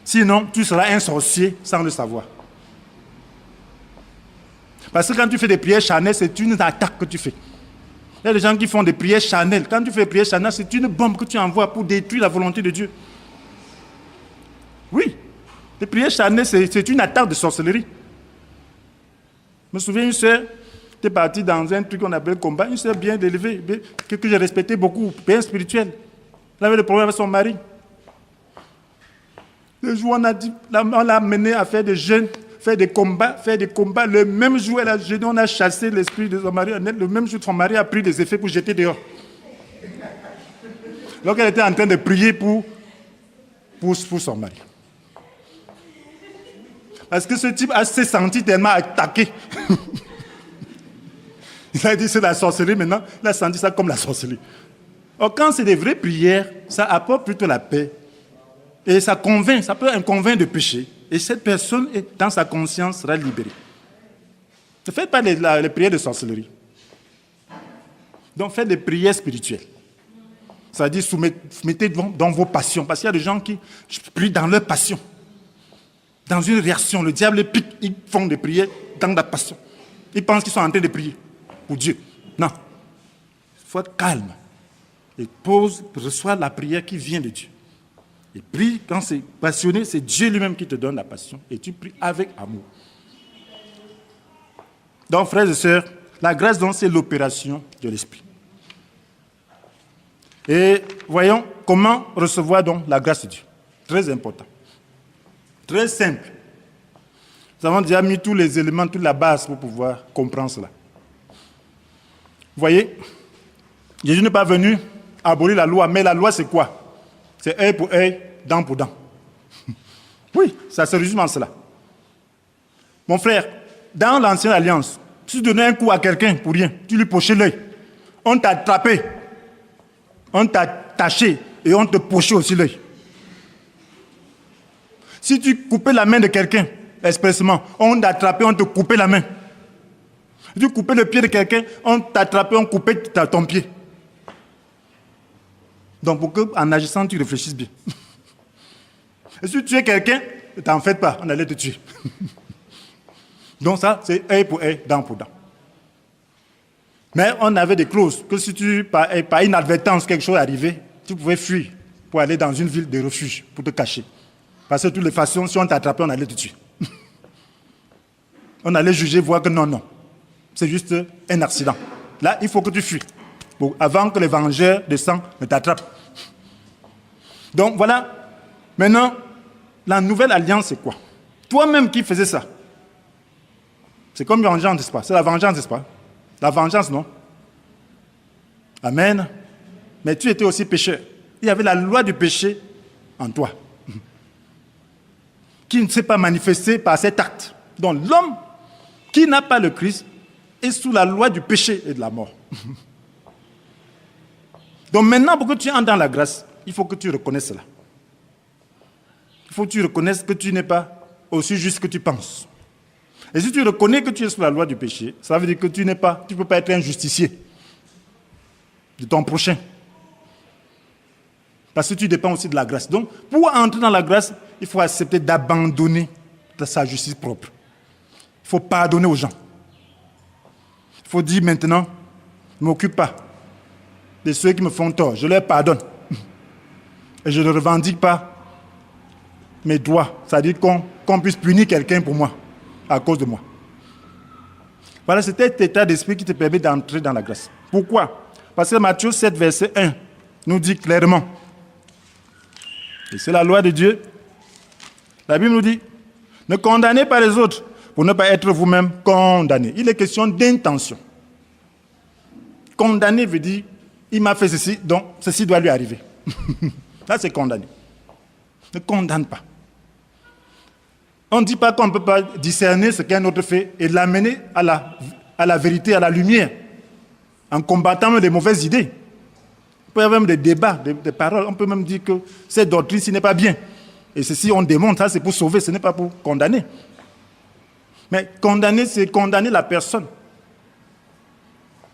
Sinon, tu seras un sorcier sans le savoir. Parce que quand tu fais des prières charnelles, c'est une attaque que tu fais. Il y a des gens qui font des prières charnelles. Quand tu fais des prières charnelles, c'est une bombe que tu envoies pour détruire la volonté de Dieu. Oui. Les prières charnelles, c'est une attaque de sorcellerie. Je me souviens, une sœur était partie dans un truc qu'on appelle combat. Une sœur bien élevée, que j'ai respecté beaucoup, bien spirituelle. Elle avait des problèmes avec son mari. Le jour où on l'a amenée à faire des jeûnes, faire des combats. Le même jour, elle a jeûné, on a chassé l'esprit de son mari. Le même jour, son mari a pris des effets pour jeter dehors. Donc, elle était en train de prier pour son mari. Parce que ce type s'est senti tellement attaqué. Il a dit c'est la sorcellerie maintenant. Il a senti ça comme la sorcellerie. Or, quand c'est des vraies prières, ça apporte plutôt la paix. Et ça convainc, ça peut convaincre de péché. Et cette personne, dans sa conscience, sera libérée. Ne faites pas les prières de sorcellerie. Donc, faites des prières spirituelles. Ça veut dire mettez dans vos passions. Parce qu'il y a des gens qui prient dans leur passion. Dans une réaction. Le diable pique. Ils font des prières dans la passion. Ils pensent qu'ils sont en train de prier pour Dieu. Non. Il faut être calme. Et reçois la prière qui vient de Dieu. Et prie, quand c'est passionné, c'est Dieu lui-même qui te donne la passion. Et tu pries avec amour. Donc, frères et sœurs, la grâce, donc, c'est l'opération de l'Esprit. Et voyons comment recevoir donc la grâce de Dieu. Très important. Très simple. Nous avons déjà mis tous les éléments, toute la base pour pouvoir comprendre cela. Vous voyez, Jésus n'est pas venu abolir la loi, mais la loi, c'est quoi? C'est œil pour œil, dent pour dent. Oui, ça se résume en cela. Mon frère, dans l'ancienne alliance, si tu donnais un coup à quelqu'un pour rien, tu lui pochais l'œil. On t'a attrapé, on t'a taché et on te pochait aussi l'œil. Si tu coupais la main de quelqu'un, expressément, on t'attrapait, on te coupait la main. Si tu coupais le pied de quelqu'un, on t'attrapait, on coupait ton pied. Donc, pour qu'en agissant, tu réfléchisses bien. Et si tu tuais quelqu'un, ne t'en fais pas, on allait te tuer. Donc ça, c'est œil pour œil, dent pour dent. Mais on avait des clauses que si par inadvertance, quelque chose arrivait, tu pouvais fuir pour aller dans une ville de refuge, pour te cacher. Parce que de toutes les façons, si on t'attrapait, on allait te tuer. On allait juger, voir que non. C'est juste un accident. Là, il faut que tu fuis. Avant que les vengeurs de sang ne t'attrapent. Donc voilà, maintenant, la nouvelle alliance, c'est quoi? Toi-même qui faisais ça. C'est comme vengeance, n'est-ce pas? C'est la vengeance, n'est-ce pas? La vengeance, non? Amen. Mais tu étais aussi pécheur. Il y avait la loi du péché en toi, qui ne s'est pas manifestée par cet acte. Donc l'homme qui n'a pas le Christ est sous la loi du péché et de la mort. Donc maintenant, pour que tu entres dans la grâce, il faut que tu reconnaisses cela. Il faut que tu reconnaisses que tu n'es pas aussi juste que tu penses. Et si tu reconnais que tu es sous la loi du péché, ça veut dire que tu ne peux pas être un justicier de ton prochain. Parce que tu dépends aussi de la grâce. Donc, pour entrer dans la grâce, il faut accepter d'abandonner sa justice propre. Il faut pardonner aux gens. Il faut dire maintenant, ne m'occupe pas de ceux qui me font tort. Je leur pardonne. Et je ne revendique pas mes droits. C'est-à-dire qu'on puisse punir quelqu'un pour moi, à cause de moi. Voilà, c'est cet état d'esprit qui te permet d'entrer dans la grâce. Pourquoi? Parce que Matthieu 7, verset 1 nous dit clairement, et c'est la loi de Dieu, La Bible nous dit, ne condamnez pas les autres pour ne pas être vous-même condamnés. Il est question d'intention. Condamner veut dire, il m'a fait ceci, donc ceci doit lui arriver. Ça, c'est condamner. Ne condamne pas. On ne dit pas qu'on ne peut pas discerner ce qu'un autre fait et l'amener à la vérité, à la lumière, en combattant les mauvaises idées. Il peut y avoir même des débats, des paroles. On peut même dire que cette doctrine, ce n'est pas bien. Et ceci, on démontre, ça c'est pour sauver, ce n'est pas pour condamner. Mais condamner, c'est condamner la personne.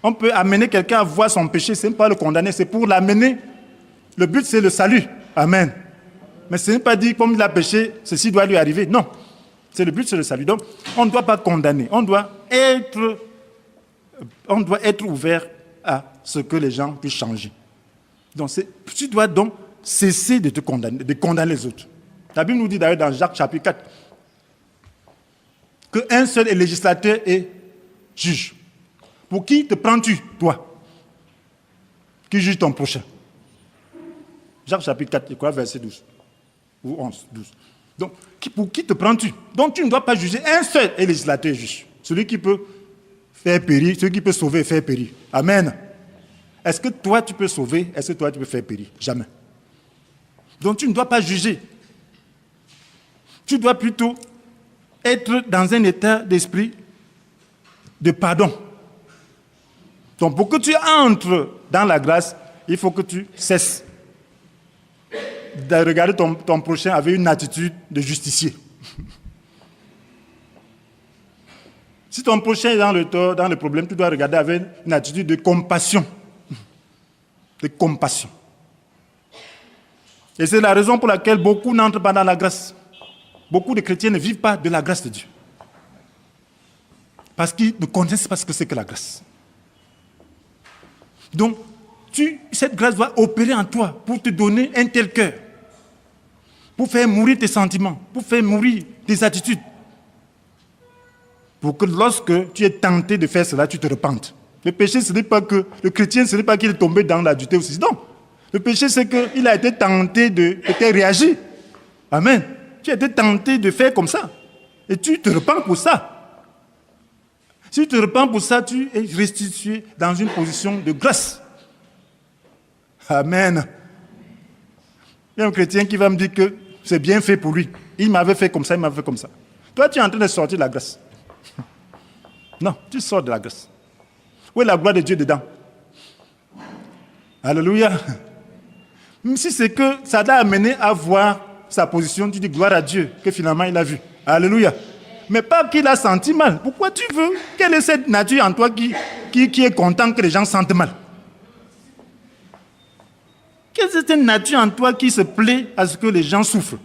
On peut amener quelqu'un à voir son péché, ce n'est pas le condamner, c'est pour l'amener. Le but, c'est le salut. Amen. Mais ce n'est pas dit, comme il a péché, ceci doit lui arriver. Non. C'est le but, c'est le salut. Donc, on ne doit pas condamner. On doit être ouvert à ce que les gens puissent changer. Donc, tu dois donc cesser de te condamner, de condamner les autres. La Bible nous dit d'ailleurs dans Jacques chapitre 4 qu'un seul est législateur et juge. Pour qui te prends-tu, toi, qui juge ton prochain? Jacques chapitre 4, je crois, verset 12. Ou 11, 12. Donc, pour qui te prends-tu? Donc, tu ne dois pas juger. Un seul est législateur et juge. Celui qui peut faire périr, celui qui peut sauver et faire périr. Amen. Est-ce que toi, tu peux sauver? Est-ce que toi, tu peux faire périr? Jamais. Donc, tu ne dois pas juger. Tu dois plutôt être dans un état d'esprit de pardon. Donc, pour que tu entres dans la grâce, il faut que tu cesses de regarder ton prochain avec une attitude de justicier. Si ton prochain est dans le tort, dans le problème, tu dois regarder avec une attitude de compassion. De compassion. Et c'est la raison pour laquelle beaucoup n'entrent pas dans la grâce. Beaucoup de chrétiens ne vivent pas de la grâce de Dieu. Parce qu'ils ne connaissent pas ce que c'est que la grâce. Donc, cette grâce doit opérer en toi pour te donner un tel cœur, pour faire mourir tes sentiments, pour faire mourir tes attitudes. Pour que lorsque tu es tenté de faire cela, tu te repentes. Le péché, ce n'est pas que le chrétien, ce n'est pas qu'il est tombé dans l'adultère aussi. Non. Le péché, c'est qu'il a été tenté de peut-être réagir. Amen. Tu as été tenté de faire comme ça. Et tu te repens pour ça. Si tu te repens pour ça, tu es restitué dans une position de grâce. Amen. Il y a un chrétien qui va me dire que c'est bien fait pour lui. Il m'avait fait comme ça, il m'avait fait comme ça. Toi, tu es en train de sortir de la grâce. Non, tu sors de la grâce. Où est la gloire de Dieu dedans? Alléluia. Même si c'est que ça t'a amené à voir sa position, tu dis gloire à Dieu, que finalement il a vu. Alléluia. Mais pas qu'il a senti mal. Pourquoi tu veux? Quelle est cette nature en toi qui est content que les gens sentent mal? Quelle est cette nature en toi qui se plaît à ce que les gens souffrent?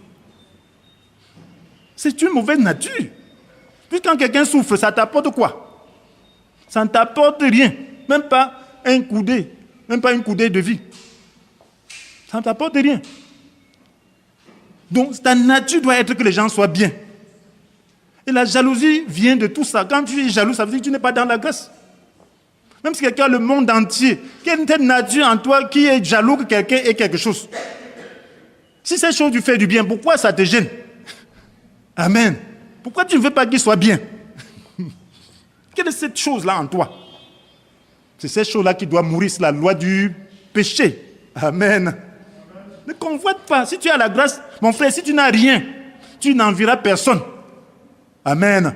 C'est une mauvaise nature. Puis quand quelqu'un souffre, ça t'apporte quoi? Ça ne t'apporte rien. Même pas un coudé. Même pas une coudée de vie. Ça ne t'apporte rien. Donc ta nature doit être que les gens soient bien. Et la jalousie vient de tout ça. Quand tu es jaloux, ça veut dire que tu n'es pas dans la grâce. Même si quelqu'un a le monde entier, quelle est telle nature en toi qui est jaloux que quelqu'un ait quelque chose? Si cette chose lui fait du bien, pourquoi ça te gêne? Amen. Pourquoi tu ne veux pas qu'il soit bien? Quelle est cette chose-là en toi? C'est cette chose-là qui doit mourir, c'est la loi du péché. Amen. Ne convoite pas. Si tu as la grâce, mon frère, si tu n'as rien, tu n'envieras personne. Amen.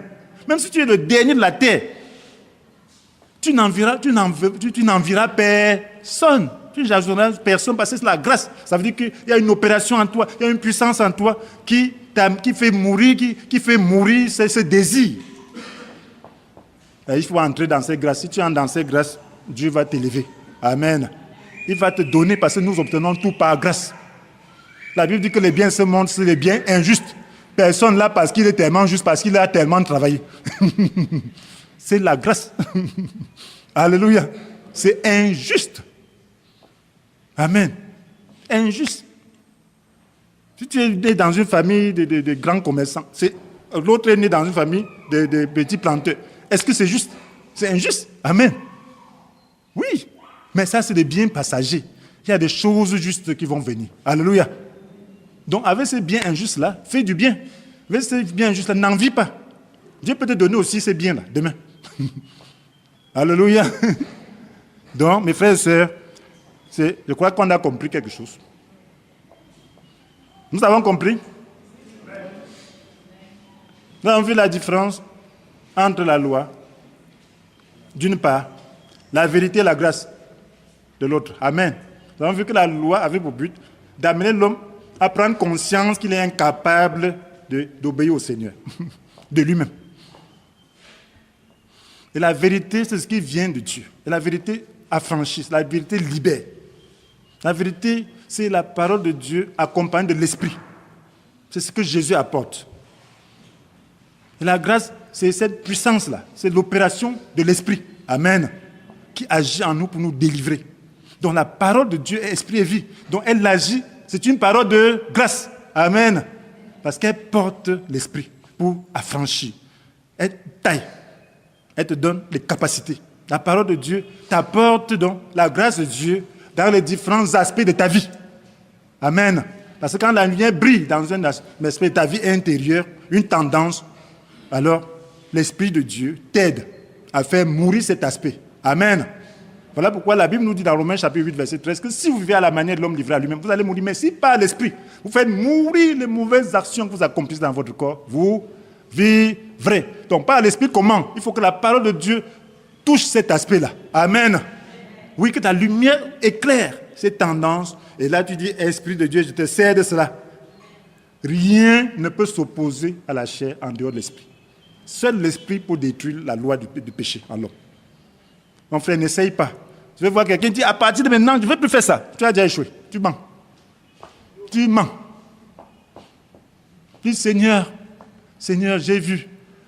Même si tu es le dernier de la terre, tu n'envieras personne. Tu n'envieras personne parce que c'est la grâce. Ça veut dire qu'il y a une opération en toi, il y a une puissance en toi qui fait mourir, qui fait mourir ce désir. Et il faut entrer dans ces grâces. Si tu entres dans ces grâces, Dieu va t'élever. Amen. Il va te donner parce que nous obtenons tout par grâce. La Bible dit que les biens de ce monde, c'est les biens injustes. Personne là parce qu'il est tellement juste, parce qu'il a tellement travaillé. C'est la grâce. Alléluia. C'est injuste. Amen. Injuste. Si tu es né dans une famille de grands commerçants, l'autre est né dans une famille de petits planteurs. Est-ce que c'est juste? C'est injuste. Amen. Oui. Mais ça, c'est des biens passagers. Il y a des choses justes qui vont venir. Alléluia. Donc, avec ces biens injustes-là, fais du bien. Avec ces biens injustes-là, n'en vis pas. Dieu peut te donner aussi ces biens-là, demain. Alléluia. Donc, mes frères et sœurs, je crois qu'on a compris quelque chose. Nous avons compris. Nous avons vu la différence entre la loi, d'une part, la vérité et la grâce de l'autre. Amen. Nous avons vu que la loi avait pour but d'amener l'homme à prendre conscience qu'il est incapable d'obéir au Seigneur, de lui-même. Et la vérité, c'est ce qui vient de Dieu. Et la vérité affranchit, la vérité libère. La vérité, c'est la parole de Dieu accompagnée de l'Esprit. C'est ce que Jésus apporte. Et la grâce, c'est cette puissance-là, c'est l'opération de l'Esprit. Amen. Qui agit en nous pour nous délivrer. Donc la parole de Dieu est esprit et vie. Donc elle agit, c'est une parole de grâce. Amen. Parce qu'elle porte l'Esprit pour affranchir. Elle taille. Elle te donne les capacités. La parole de Dieu t'apporte donc la grâce de Dieu dans les différents aspects de ta vie. Amen. Parce que quand la lumière brille dans un aspect de ta vie intérieure, une tendance, alors l'Esprit de Dieu t'aide à faire mourir cet aspect. Amen. Voilà pourquoi la Bible nous dit dans Romains chapitre 8, verset 13, que si vous vivez à la manière de l'homme livré à lui-même, vous allez mourir. Mais si par l'Esprit, vous faites mourir les mauvaises actions que vous accomplissez dans votre corps, vous vivrez. Donc par l'Esprit, comment? Il faut que la parole de Dieu touche cet aspect-là. Amen. Oui, que ta lumière éclaire ces tendances. Et là, tu dis, Esprit de Dieu, je te sers de cela. Rien ne peut s'opposer à la chair en dehors de l'Esprit. Seul l'Esprit peut détruire la loi du péché en l'homme. Mon frère, n'essaye pas. Je vais voir quelqu'un qui dit, à partir de maintenant, je ne veux plus faire ça. Tu as déjà échoué. Tu mens. Tu mens. Dis, Seigneur, j'ai vu.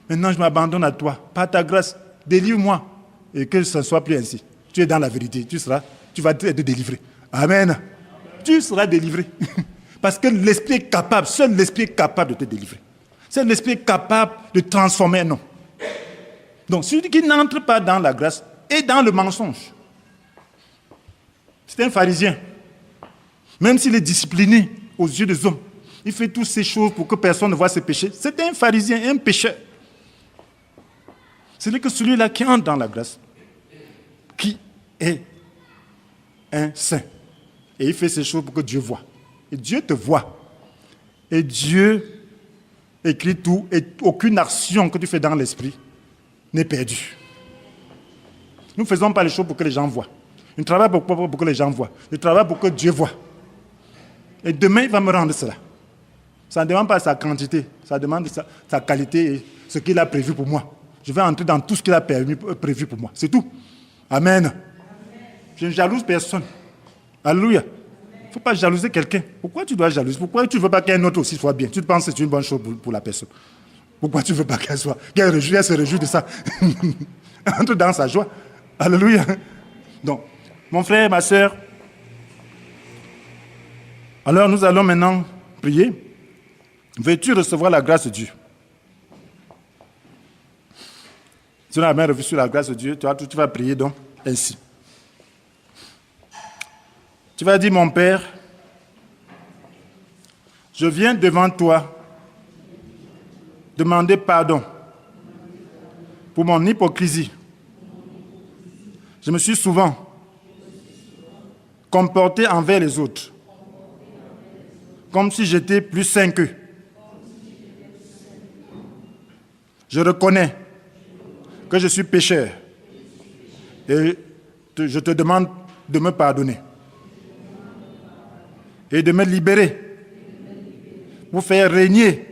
Maintenant, je m'abandonne à toi. Par ta grâce, délivre-moi. Et que ce ne soit plus ainsi. Tu es dans la vérité. Tu vas être délivré. Amen. Tu seras délivré. Parce que l'Esprit est capable, seul l'Esprit est capable de te délivrer. Seul l'Esprit est capable de transformer un homme. Donc, celui qui n'entre pas dans la grâce est dans le mensonge. C'est un pharisien. Même s'il est discipliné aux yeux des hommes, il fait toutes ces choses pour que personne ne voie ses péchés. C'est un pharisien, un pécheur. Ce n'est que celui-là qui entre dans la grâce, qui est un saint. Et il fait ces choses pour que Dieu voie. Et Dieu te voit. Et Dieu écrit tout. Et aucune action que tu fais dans l'esprit n'est perdue. Nous ne faisons pas les choses pour que les gens voient. Je travaille pour que les gens voient. Je travaille pour que Dieu voie. Et demain, il va me rendre cela. Ça ne demande pas sa quantité. Ça demande sa qualité et ce qu'il a prévu pour moi. Je vais entrer dans tout ce qu'il a prévu pour moi. C'est tout. Amen. Je ne jalouse personne. Alléluia. Il ne faut pas jalouser quelqu'un. Pourquoi tu dois jalouser? Pourquoi tu ne veux pas qu'un autre aussi soit bien? Tu penses que c'est une bonne chose pour la personne. Pourquoi tu ne veux pas qu'elle se réjouisse de ça? Entre dans sa joie. Alléluia. Donc, mon frère, ma soeur, alors nous allons maintenant prier. Veux-tu recevoir la grâce de Dieu? Si tu as la main reçue sur la grâce de Dieu, tu vas prier donc ainsi. Tu vas dire, mon Père, je viens devant toi demander pardon pour mon hypocrisie. Je me suis souvent comporté envers les autres comme si j'étais plus saint qu'eux. Je reconnais que je suis pécheur et je te demande de me pardonner et de me libérer pour faire régner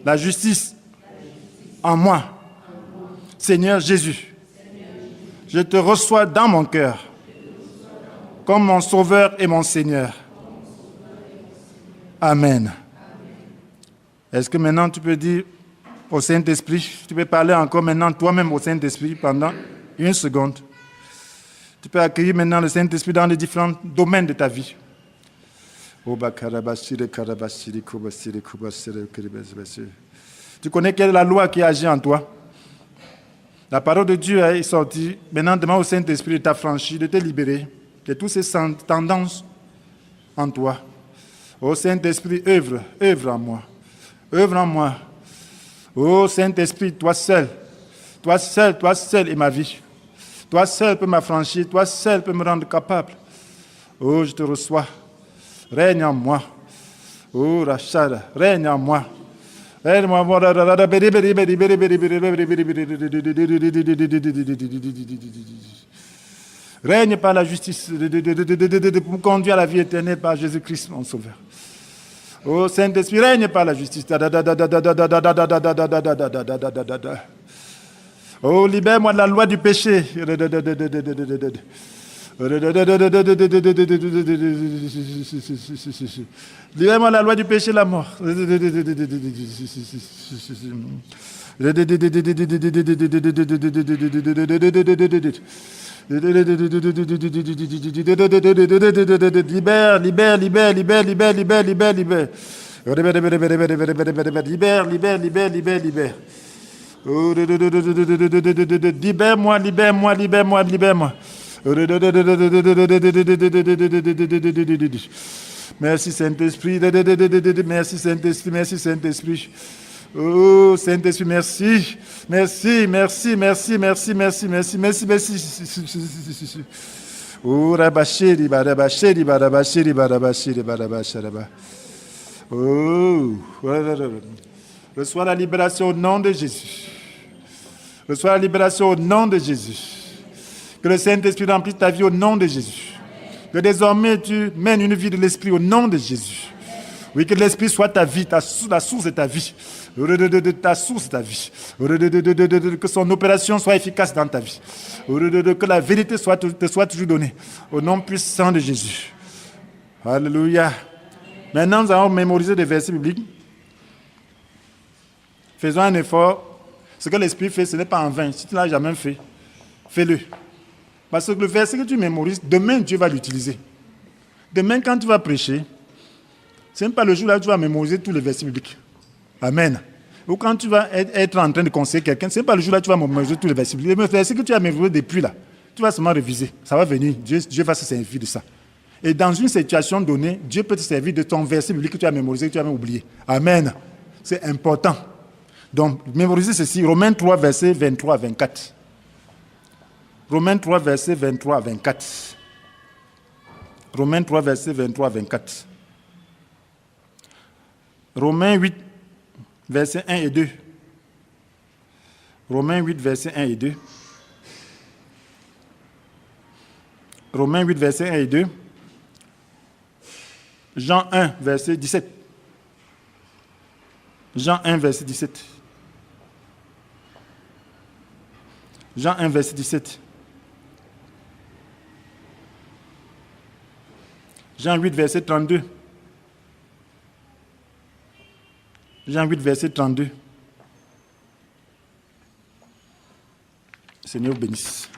la justice en moi. Seigneur Jésus, je te reçois dans mon cœur comme mon Sauveur et mon Seigneur. Amen. Est-ce que maintenant tu peux dire au Saint-Esprit, tu peux parler encore maintenant toi-même au Saint-Esprit pendant une seconde. Tu peux accueillir maintenant le Saint-Esprit dans les différents domaines de ta vie. Tu connais quelle est la loi qui agit en toi? La parole de Dieu est sortie. Maintenant, demande au Saint-Esprit de t'affranchir, de te libérer de toutes ces tendances en toi. Ô Saint-Esprit, œuvre en moi. Œuvre en moi. Ô Saint-Esprit, toi seul est ma vie. Toi seul peux m'affranchir, toi seul peux me rendre capable. Oh, je te reçois. Règne en moi. Oh, Rachad, règne en moi. Règne en moi. Règne par la justice, pour me conduire à la vie éternelle par Jésus-Christ, mon Sauveur. Oh, Saint-Esprit, règne par la justice. Oh, libère-moi de la loi du péché. Libère-moi de la loi du péché et la mort. Libère. Oh, libère-moi. Merci Saint-Esprit. Merci Saint-Esprit. Oh Saint-Esprit, merci. Oh, rabashiri. Oh, reçois la libération au nom de Jésus. Reçois la libération au nom de Jésus. Que le Saint-Esprit remplisse ta vie au nom de Jésus. Que désormais tu mènes une vie de l'Esprit au nom de Jésus. Oui, que l'Esprit soit ta vie, la source de ta vie. Ta source de ta vie. Que son opération soit efficace dans ta vie. Que la vérité te soit toujours donnée. Au nom puissant de Jésus. Alléluia. Maintenant, nous allons mémoriser des versets bibliques. Faisons un effort. Ce que l'Esprit fait, ce n'est pas en vain. Si tu ne l'as jamais fait, fais-le. Parce que le verset que tu mémorises, demain, Dieu va l'utiliser. Demain, quand tu vas prêcher, ce n'est pas le jour là où tu vas mémoriser tous les versets bibliques. Amen. Ou quand tu vas être en train de conseiller quelqu'un, ce n'est pas le jour là où tu vas mémoriser tous les versets bibliques. Les versets que tu as mémorisés depuis là, tu vas seulement réviser. Ça va venir. Dieu va se servir de ça. Et dans une situation donnée, Dieu peut te servir de ton verset biblique que tu as mémorisé, que tu as même oublié. Amen. C'est important. Donc, mémorisez ceci. Romains 3, versets 23 à 24. Romains 3, versets 23 à 24. Romains 3, versets 23 à 24. Romains 8, versets 1 et 2. Romains 8, versets 1 et 2. Romains 8, versets 1 et 2. Jean 1, verset 17. Jean 1, verset 17. Jean 1, verset 17. Jean 8, verset 32. Jean 8, verset 32. Seigneur bénisse.